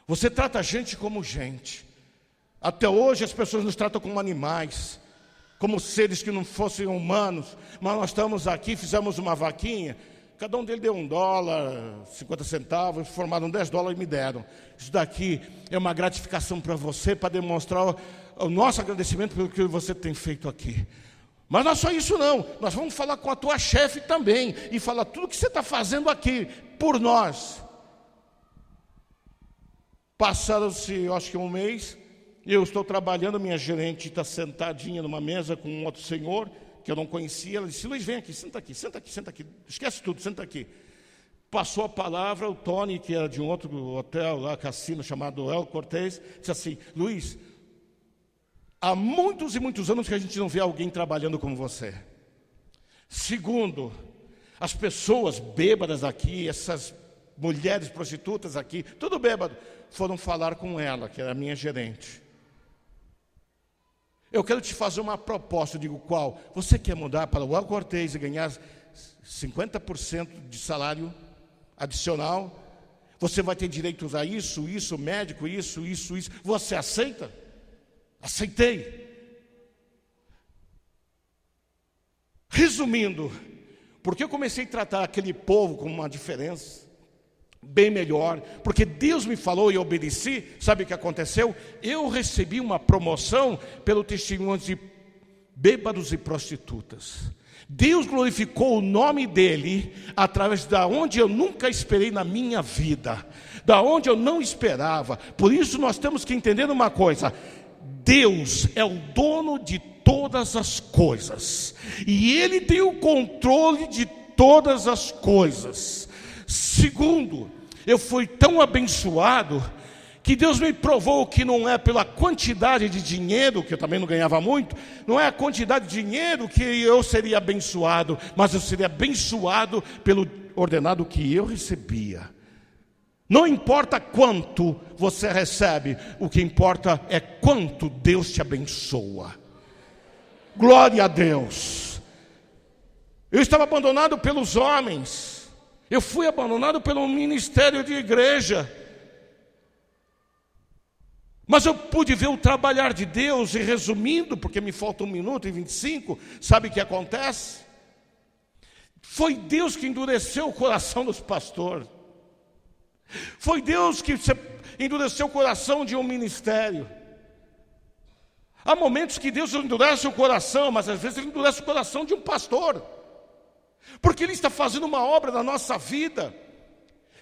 Você trata a gente como gente. Até hoje as pessoas nos tratam como animais, como seres que não fossem humanos, mas nós estamos aqui, fizemos uma vaquinha. Cada um deles deu $1, 50 centavos, formaram $10 e me deram. Isso daqui é uma gratificação para você, para demonstrar o nosso agradecimento pelo que você tem feito aqui. Mas não é só isso não, nós vamos falar com a tua chefe também, e falar tudo o que você está fazendo aqui, por nós. Passaram-se, eu acho que um mês, eu estou trabalhando, minha gerente está sentadinha numa mesa com um outro senhor, que eu não conhecia. Ela disse: Luiz, vem aqui, senta aqui, senta aqui, senta aqui, esquece tudo, senta aqui. Passou a palavra, o Tony, que era de um outro hotel lá, cassino, chamado El Cortez, disse assim: Luiz, há muitos e muitos anos que a gente não vê alguém trabalhando como você. Segundo, as pessoas bêbadas aqui, essas mulheres prostitutas aqui, tudo bêbado, foram falar com ela, que era a minha gerente. Eu quero te fazer uma proposta. Eu digo: qual? Você quer mudar para o El Cortez e ganhar 50% de salário adicional? Você vai ter direitos a isso, médico, isso. Você aceita? Aceitei. Resumindo, porque eu comecei a tratar aquele povo com uma diferença bem melhor, porque Deus me falou e eu obedeci. Sabe o que aconteceu? Eu recebi uma promoção pelo testemunho de bêbados e prostitutas. Deus glorificou o nome dele através da onde eu nunca esperei na minha vida, da onde eu não esperava. Por isso nós temos que entender uma coisa: Deus é o dono de todas as coisas, e Ele tem o controle de todas as coisas. Segundo, eu fui tão abençoado que Deus me provou que não é pela quantidade de dinheiro, que eu também não ganhava muito, não é a quantidade de dinheiro que eu seria abençoado, mas eu seria abençoado pelo ordenado que eu recebia. Não importa quanto você recebe, o que importa é quanto Deus te abençoa. Glória a Deus. Eu estava abandonado pelos homens, eu fui abandonado pelo ministério de igreja, mas eu pude ver o trabalhar de Deus. E resumindo, porque me falta 1 minuto e 25, sabe o que acontece? Foi Deus que endureceu o coração dos pastores. Foi Deus que endureceu o coração de um ministério. Há momentos que Deus endurece o coração, mas às vezes Ele endurece o coração de um pastor, porque Ele está fazendo uma obra na nossa vida.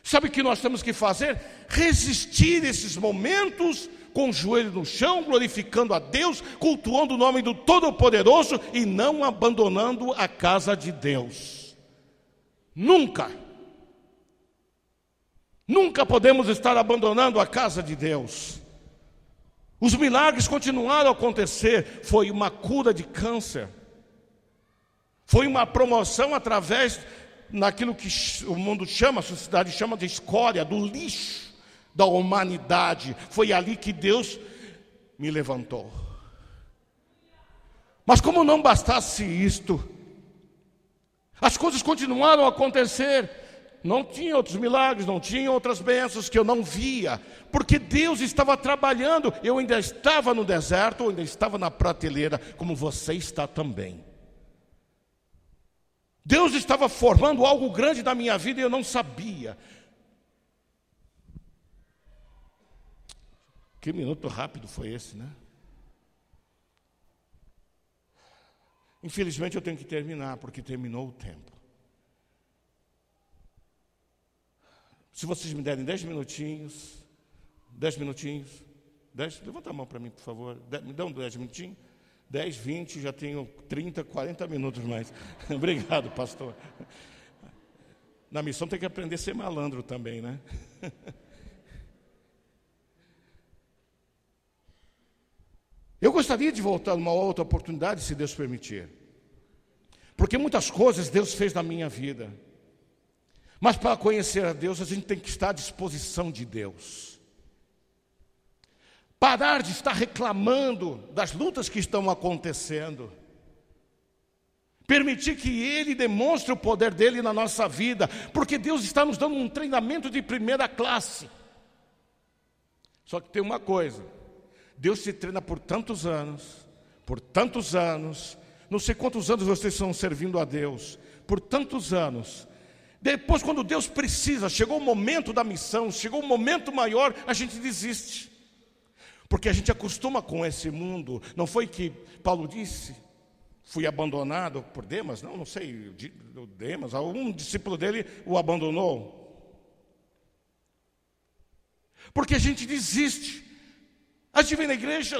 Sabe o que nós temos que fazer? Resistir esses momentos com o joelho no chão, glorificando a Deus, cultuando o nome do Todo-Poderoso e não abandonando a casa de Deus. Nunca podemos estar abandonando a casa de Deus. Os milagres continuaram a acontecer. Foi uma cura de câncer, foi uma promoção através naquilo que o mundo chama, a sociedade chama de escória, do lixo da humanidade. Foi ali que Deus me levantou. Mas como não bastasse isto, as coisas continuaram a acontecer. Não tinha outros milagres, não tinha outras bênçãos que eu não via, porque Deus estava trabalhando. Eu ainda estava no deserto, eu ainda estava na prateleira, como você está também. Deus estava formando algo grande na minha vida e eu não sabia. Que minuto rápido foi esse, né? Infelizmente eu tenho que terminar, porque terminou o tempo. Se vocês me derem 10 minutinhos, levanta a mão para mim, por favor. Me dão 10 minutinhos? 10, 20, já tenho 30, 40 minutos mais. Obrigado, pastor. Na missão tem que aprender a ser malandro também, né? Eu gostaria de voltar numa outra oportunidade, se Deus permitir. Porque muitas coisas Deus fez na minha vida. Mas para conhecer a Deus, a gente tem que estar à disposição de Deus. Parar de estar reclamando das lutas que estão acontecendo. Permitir que Ele demonstre o poder dEle na nossa vida. Porque Deus está nos dando um treinamento de primeira classe. Só que tem uma coisa. Deus se treina por tantos anos. Não sei quantos anos vocês estão servindo a Deus. Por tantos anos. Depois, quando Deus precisa, chegou o momento da missão, chegou o momento maior, a gente desiste. Porque a gente acostuma com esse mundo. Não foi que Paulo disse, fui abandonado por Demas? Não sei, Demas, algum discípulo dele o abandonou. Porque a gente desiste. A gente vem na igreja,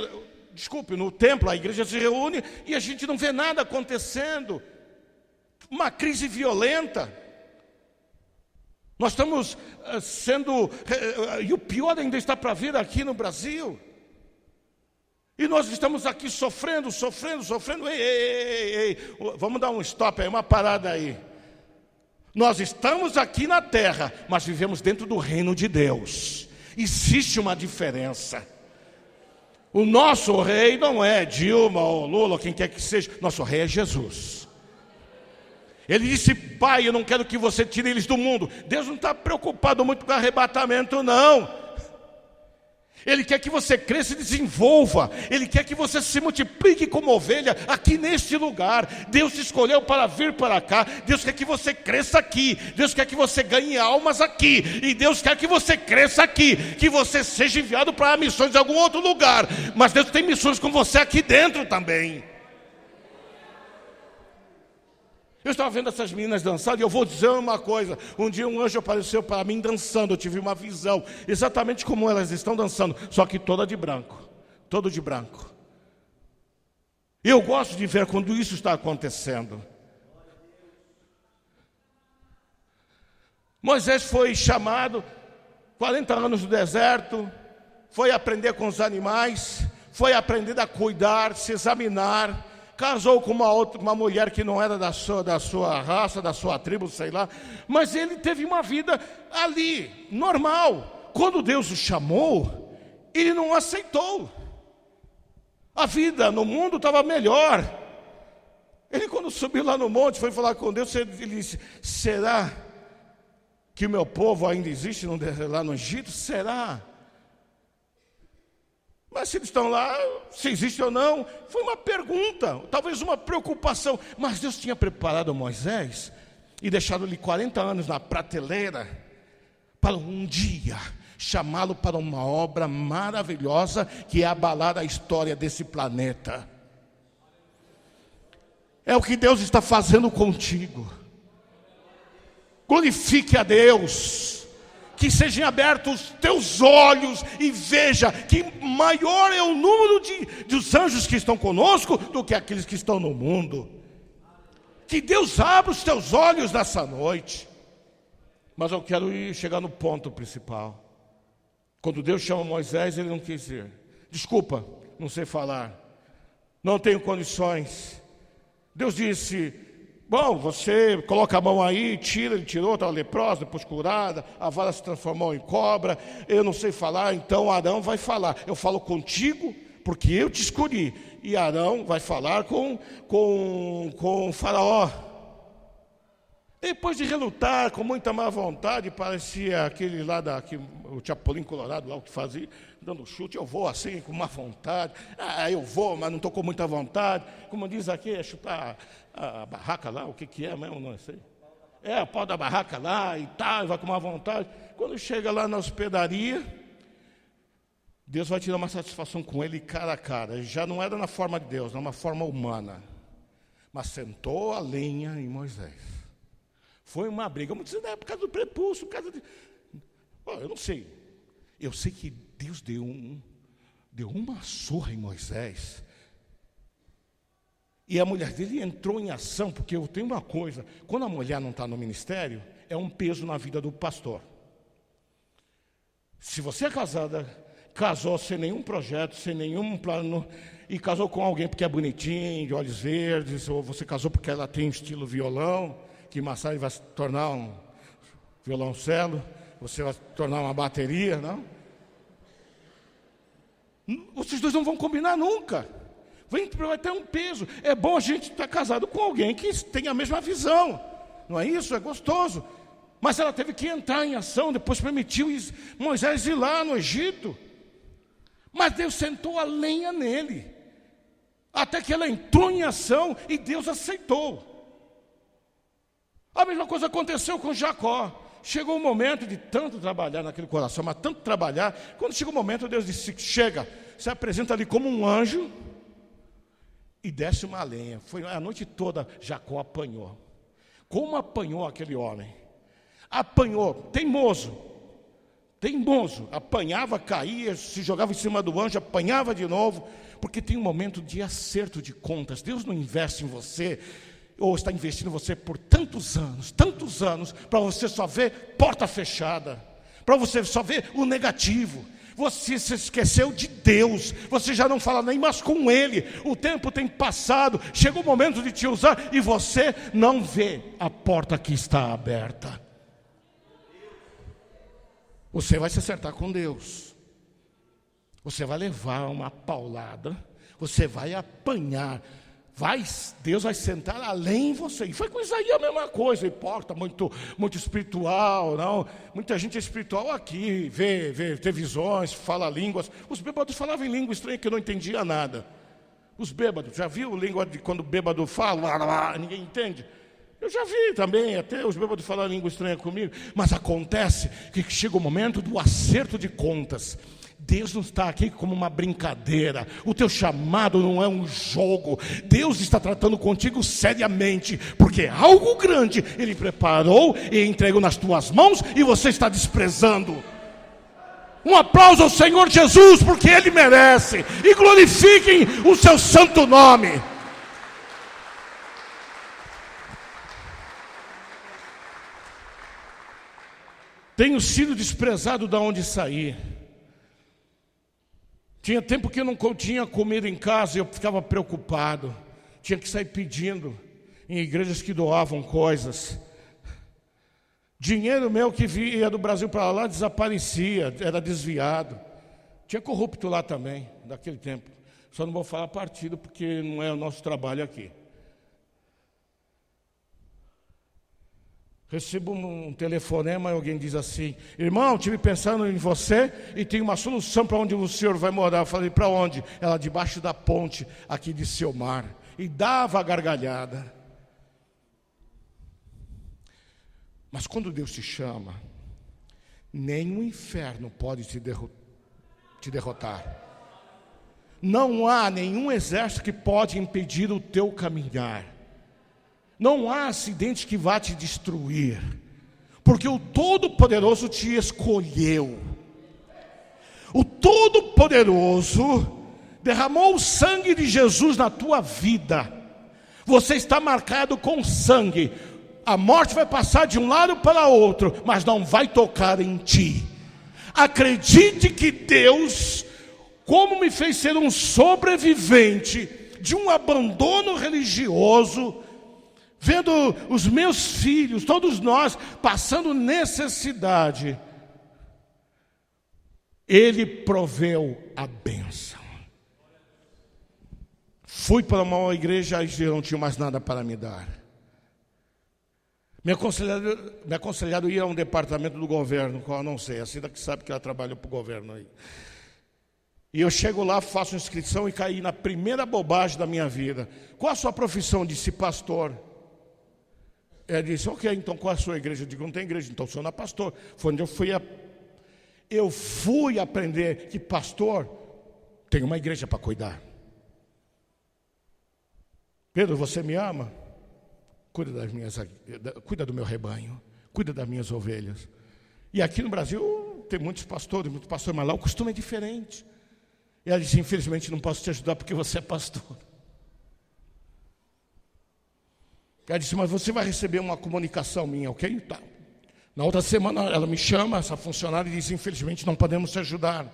no templo, a igreja se reúne e a gente não vê nada acontecendo. Uma crise violenta. Nós estamos e o pior ainda está para vir aqui no Brasil. E nós estamos aqui sofrendo. Ei, vamos dar um stop aí, uma parada aí. Nós estamos aqui na terra, mas vivemos dentro do reino de Deus. Existe uma diferença. O nosso rei não é Dilma ou Lula, ou quem quer que seja. Nosso rei é Jesus. Ele disse, Pai, eu não quero que você tire eles do mundo. Deus não está preocupado muito com arrebatamento, não. Ele quer que você cresça e desenvolva. Ele quer que você se multiplique como ovelha aqui neste lugar. Deus te escolheu para vir para cá. Deus quer que você cresça aqui. Deus quer que você ganhe almas aqui. E Deus quer que você cresça aqui. Que você seja enviado para missões em algum outro lugar. Mas Deus tem missões com você aqui dentro também. Eu estava vendo essas meninas dançando e eu vou dizer uma coisa. Um dia um anjo apareceu para mim dançando. Eu tive uma visão, exatamente como elas estão dançando, só que toda de branco. Todo de branco. Eu gosto de ver quando isso está acontecendo. Moisés foi chamado, 40 anos no deserto, foi aprender com os animais, foi aprender a cuidar, se examinar, casou com uma mulher que não era da sua raça, da sua tribo, sei lá, mas ele teve uma vida ali, normal. Quando Deus o chamou, ele não aceitou. A vida no mundo estava melhor. Ele, quando subiu lá no monte, foi falar com Deus, ele disse: será que o meu povo ainda existe lá no Egito? Será? Mas se eles estão lá, se existe ou não, foi uma pergunta, talvez uma preocupação. Mas Deus tinha preparado Moisés e deixado ele 40 anos na prateleira para um dia chamá-lo para uma obra maravilhosa que é abalar a história desse planeta. É o que Deus está fazendo contigo. Glorifique a Deus. Que sejam abertos os teus olhos e veja que maior é o número dos anjos que estão conosco do que aqueles que estão no mundo. Que Deus abra os teus olhos nessa noite. Mas eu quero chegar no ponto principal. Quando Deus chama Moisés, ele não quis ir. Desculpa, não sei falar. Não tenho condições. Deus disse: bom, você coloca a mão aí, tira, ele tirou, estava leprosa, depois curada, a vara se transformou em cobra, eu não sei falar, então Arão vai falar. Eu falo contigo, porque eu te escolhi, e Arão vai falar com o faraó. Depois de relutar com muita má vontade, parecia aquele lá, o Chapolin Colorado, lá o que fazia, dando chute, eu vou assim, com má vontade, eu vou, mas não estou com muita vontade, como diz aqui, é chutar a barraca lá, o que é mesmo, não sei. É, o pau da barraca lá e tal, vai com má vontade. Quando chega lá na hospedaria, Deus vai tirar uma satisfação com ele cara a cara. Já não era na forma de Deus, era uma forma humana. Mas sentou a lenha em Moisés. Foi uma briga. Vamos dizer, por causa do prepúcio, por causa de... Bom, eu não sei. Eu sei que Deus deu uma surra em Moisés. E a mulher dele entrou em ação, porque eu tenho uma coisa. Quando a mulher não está no ministério, é um peso na vida do pastor. Se você é casada, casou sem nenhum projeto, sem nenhum plano, e casou com alguém porque é bonitinho, de olhos verdes, ou você casou porque ela tem estilo violão, que Massari vai se tornar um violoncelo, você vai se tornar uma bateria, não? Vocês dois não vão combinar nunca. Vai ter um peso. É bom a gente estar casado com alguém que tem a mesma visão. Não é isso? É gostoso. Mas ela teve que entrar em ação, depois permitiu Moisés ir lá no Egito. Mas Deus sentou a lenha nele. Até que ela entrou em ação e Deus aceitou. A mesma coisa aconteceu com Jacó. Chegou o momento de tanto trabalhar naquele coração, mas tanto trabalhar, quando chegou o momento, Deus disse: chega, se apresenta ali como um anjo e desce uma lenha. Foi a noite toda, Jacó apanhou. Como apanhou aquele homem? Apanhou, teimoso, apanhava, caía, se jogava em cima do anjo, apanhava de novo, porque tem um momento de acerto de contas. Deus não investe em você, ou está investindo em você por tantos anos, para você só ver porta fechada, para você só ver o negativo. Você se esqueceu de Deus, você já não fala nem mais com Ele, o tempo tem passado, chegou o momento de te usar, e você não vê a porta que está aberta. Você vai se acertar com Deus, você vai levar uma paulada, você vai apanhar, Deus vai sentar além de você. E foi com Isaías a mesma coisa, hipócrita, muito espiritual, não? Muita gente é espiritual aqui, vê visões, fala línguas. Os bêbados falavam em língua estranha que eu não entendia nada. Os bêbados, já viu língua de quando o bêbado fala, ninguém entende? Eu já vi também, até os bêbados falam língua estranha comigo. Mas acontece que chega o momento do acerto de contas. Deus não está aqui como uma brincadeira. O teu chamado não é um jogo. Deus está tratando contigo seriamente, porque algo grande Ele preparou e entregou nas tuas mãos, e você está desprezando. Um aplauso ao Senhor Jesus, porque Ele merece. E glorifiquem o seu santo nome. Tenho sido desprezado da onde saí. Tinha tempo que eu não tinha comida em casa e eu ficava preocupado. Tinha que sair pedindo em igrejas que doavam coisas. Dinheiro meu que ia do Brasil para lá desaparecia, era desviado. Tinha corrupto lá também, naquele tempo. Só não vou falar partido porque não é o nosso trabalho aqui. Recebo um telefonema e alguém diz assim: irmão, estive pensando em você e tem uma solução para onde o senhor vai morar. Eu falei: para onde? Ela: debaixo da ponte aqui de Selmar. E dava a gargalhada. Mas quando Deus te chama, nem o inferno pode te derrotar. Não há nenhum exército que pode impedir o teu caminhar. Não há acidente que vá te destruir, porque o Todo-Poderoso te escolheu. O Todo-Poderoso derramou o sangue de Jesus na tua vida. Você está marcado com sangue. A morte vai passar de um lado para outro, mas não vai tocar em ti. Acredite que Deus, como me fez ser um sobrevivente de um abandono religioso, vendo os meus filhos, todos nós, passando necessidade, Ele proveu a bênção. Fui para uma igreja e não tinha mais nada para me dar. Me aconselharam a ir a um departamento do governo, qual eu não sei, a Cida que sabe que ela trabalha para o governo aí. E eu chego lá, faço inscrição e caí na primeira bobagem da minha vida. Qual a sua profissão? Eu disse: pastor. Ele disse: ok, então qual a sua igreja? Eu digo: não tem igreja, então sou na pastor. Foi onde eu fui aprender que pastor tem uma igreja para cuidar. Pedro, você me ama? Cuida do meu rebanho, cuida das minhas ovelhas. E aqui no Brasil tem muitos pastores, mas lá o costume é diferente. E ela disse: infelizmente não posso te ajudar porque você é pastor. Ela disse: mas você vai receber uma comunicação minha, ok? Tá. Na outra semana ela me chama, essa funcionária, e diz: infelizmente não podemos te ajudar.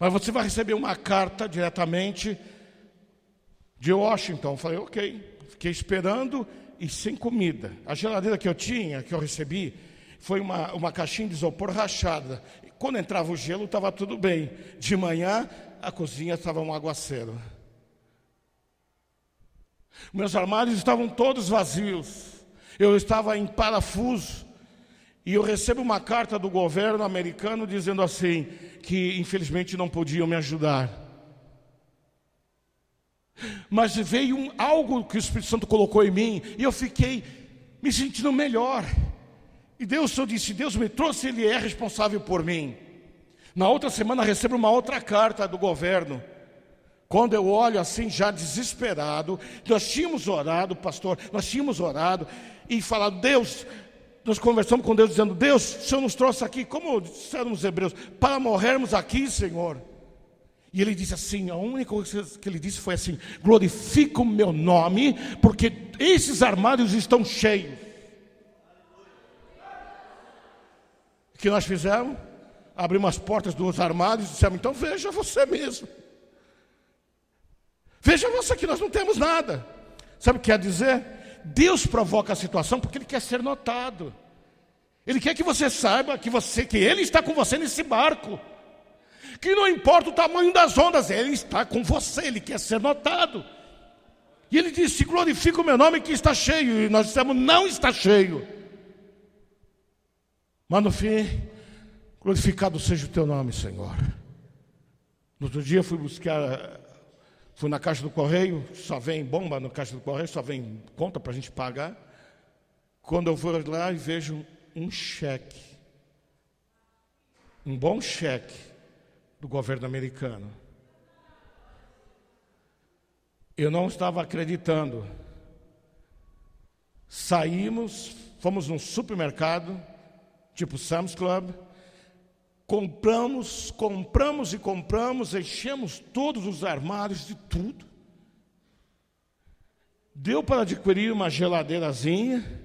Mas você vai receber uma carta diretamente de Washington. Eu falei: ok. Fiquei esperando e sem comida. A geladeira que eu tinha, que eu recebi, foi uma caixinha de isopor rachada. Quando entrava o gelo, estava tudo bem. De manhã, a cozinha estava um aguaceiro. Meus armários estavam todos vazios. Eu estava em parafuso. E eu recebo uma carta do governo americano dizendo assim, que infelizmente não podiam me ajudar. Mas veio algo que o Espírito Santo colocou em mim, e eu fiquei me sentindo melhor. E Deus, eu disse: Deus me trouxe, Ele é responsável por mim. Na outra semana recebo uma outra carta do governo. Quando eu olho assim, já desesperado, nós tínhamos orado, pastor, e falado: Deus, nós conversamos com Deus dizendo: Deus, o Senhor nos trouxe aqui, como disseram os hebreus, para morrermos aqui, Senhor. E ele disse assim, a única coisa que ele disse foi assim: glorifica o meu nome, porque esses armários estão cheios. O que nós fizemos? Abrimos as portas dos armários e dissemos: então veja você mesmo. Veja você que nós não temos nada. Sabe o que quer dizer? Deus provoca a situação porque Ele quer ser notado. Ele quer que você saiba que Ele está com você nesse barco. Que não importa o tamanho das ondas, Ele está com você, Ele quer ser notado. E Ele disse: glorifica o meu nome que está cheio. E nós dissemos: não está cheio. Mas no fim, glorificado seja o teu nome, Senhor. No outro dia fui na caixa do correio, só vem bomba na caixa do correio, só vem conta para a gente pagar. Quando eu vou lá e vejo um cheque, um bom cheque, do governo americano. Eu não estava acreditando. Saímos, fomos num supermercado, tipo Sam's Club, compramos, enchemos todos os armários de tudo. Deu para adquirir uma geladeirazinha.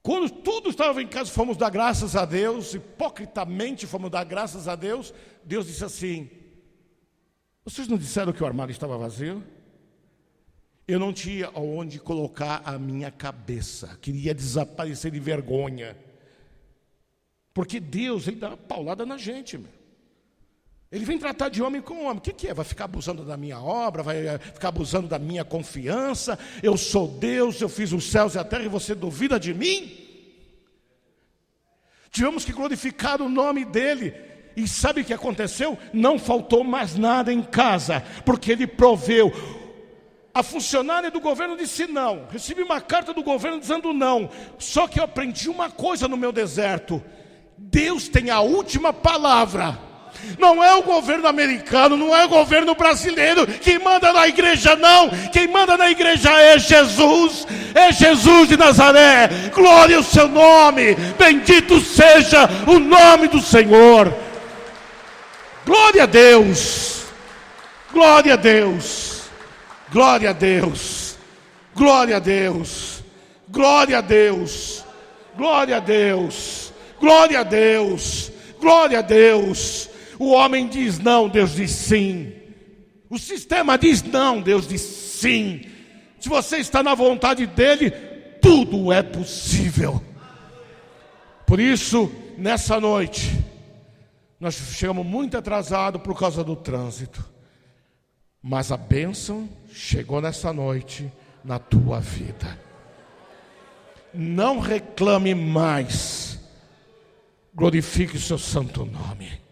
Quando tudo estava em casa, fomos dar graças a Deus, hipocritamente fomos dar graças a Deus. Deus disse assim: vocês não disseram que o armário estava vazio? Eu não tinha onde colocar a minha cabeça, queria desaparecer de vergonha. Porque Deus, Ele dá uma paulada na gente, meu. Ele vem tratar de homem com homem. O que é? Vai ficar abusando da minha obra? Vai ficar abusando da minha confiança? Eu sou Deus, eu fiz os céus e a terra e você duvida de mim? Tivemos que glorificar o nome dEle. E sabe o que aconteceu? Não faltou mais nada em casa, porque Ele proveu. A funcionária do governo disse não. Recebi uma carta do governo dizendo não. Só que eu aprendi uma coisa no meu deserto: Deus tem a última palavra. Não é o governo americano, não é o governo brasileiro que manda na igreja, não. Quem manda na igreja é Jesus de Nazaré. Glória ao seu nome, bendito seja o nome do Senhor. Glória a Deus, glória a Deus, glória a Deus, glória a Deus, glória a Deus, glória a Deus, glória a Deus, glória a Deus. O homem diz não, Deus diz sim. O sistema diz não, Deus diz sim. Se você está na vontade dEle, tudo é possível. Por isso, nessa noite, nós chegamos muito atrasados por causa do trânsito. Mas a bênção chegou nessa noite na tua vida. Não reclame mais. Glorifique o seu santo nome.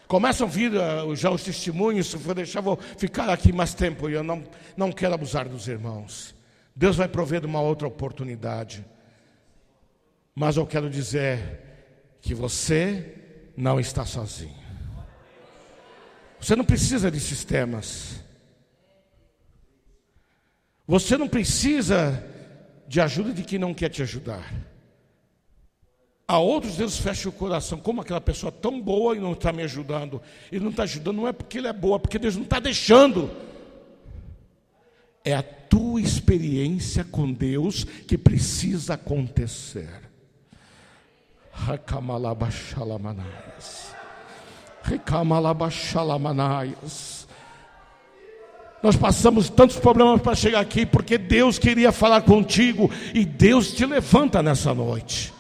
Começam a vir já os testemunhos. Se for deixar, vou ficar aqui mais tempo. E eu não quero abusar dos irmãos. Deus vai prover uma outra oportunidade. Mas eu quero dizer que você não está sozinho. Você não precisa de sistemas. Você não precisa de ajuda de quem não quer te ajudar. A outros Deus fecha o coração. Como aquela pessoa tão boa e não está me ajudando? Ele não está ajudando, não é porque ele é boa, porque Deus não está deixando. É a tua experiência com Deus que precisa acontecer. Nós passamos tantos problemas para chegar aqui, porque Deus queria falar contigo, e Deus te levanta nessa noite.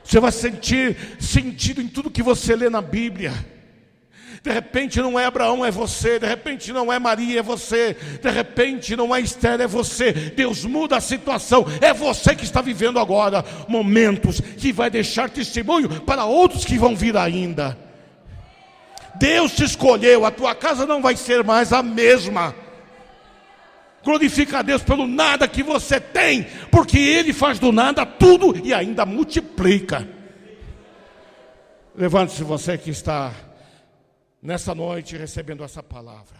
Você vai sentir sentido em tudo que você lê na Bíblia. De repente não é Abraão, é você. De repente não é Maria, é você. De repente não é Esther, é você. Deus muda a situação. É você que está vivendo agora momentos que vai deixar testemunho para outros que vão vir ainda. Deus te escolheu. A tua casa não vai ser mais a mesma. Glorifica a Deus pelo nada que você tem, porque Ele faz do nada tudo e ainda multiplica. Levante-se você que está nessa noite recebendo essa palavra.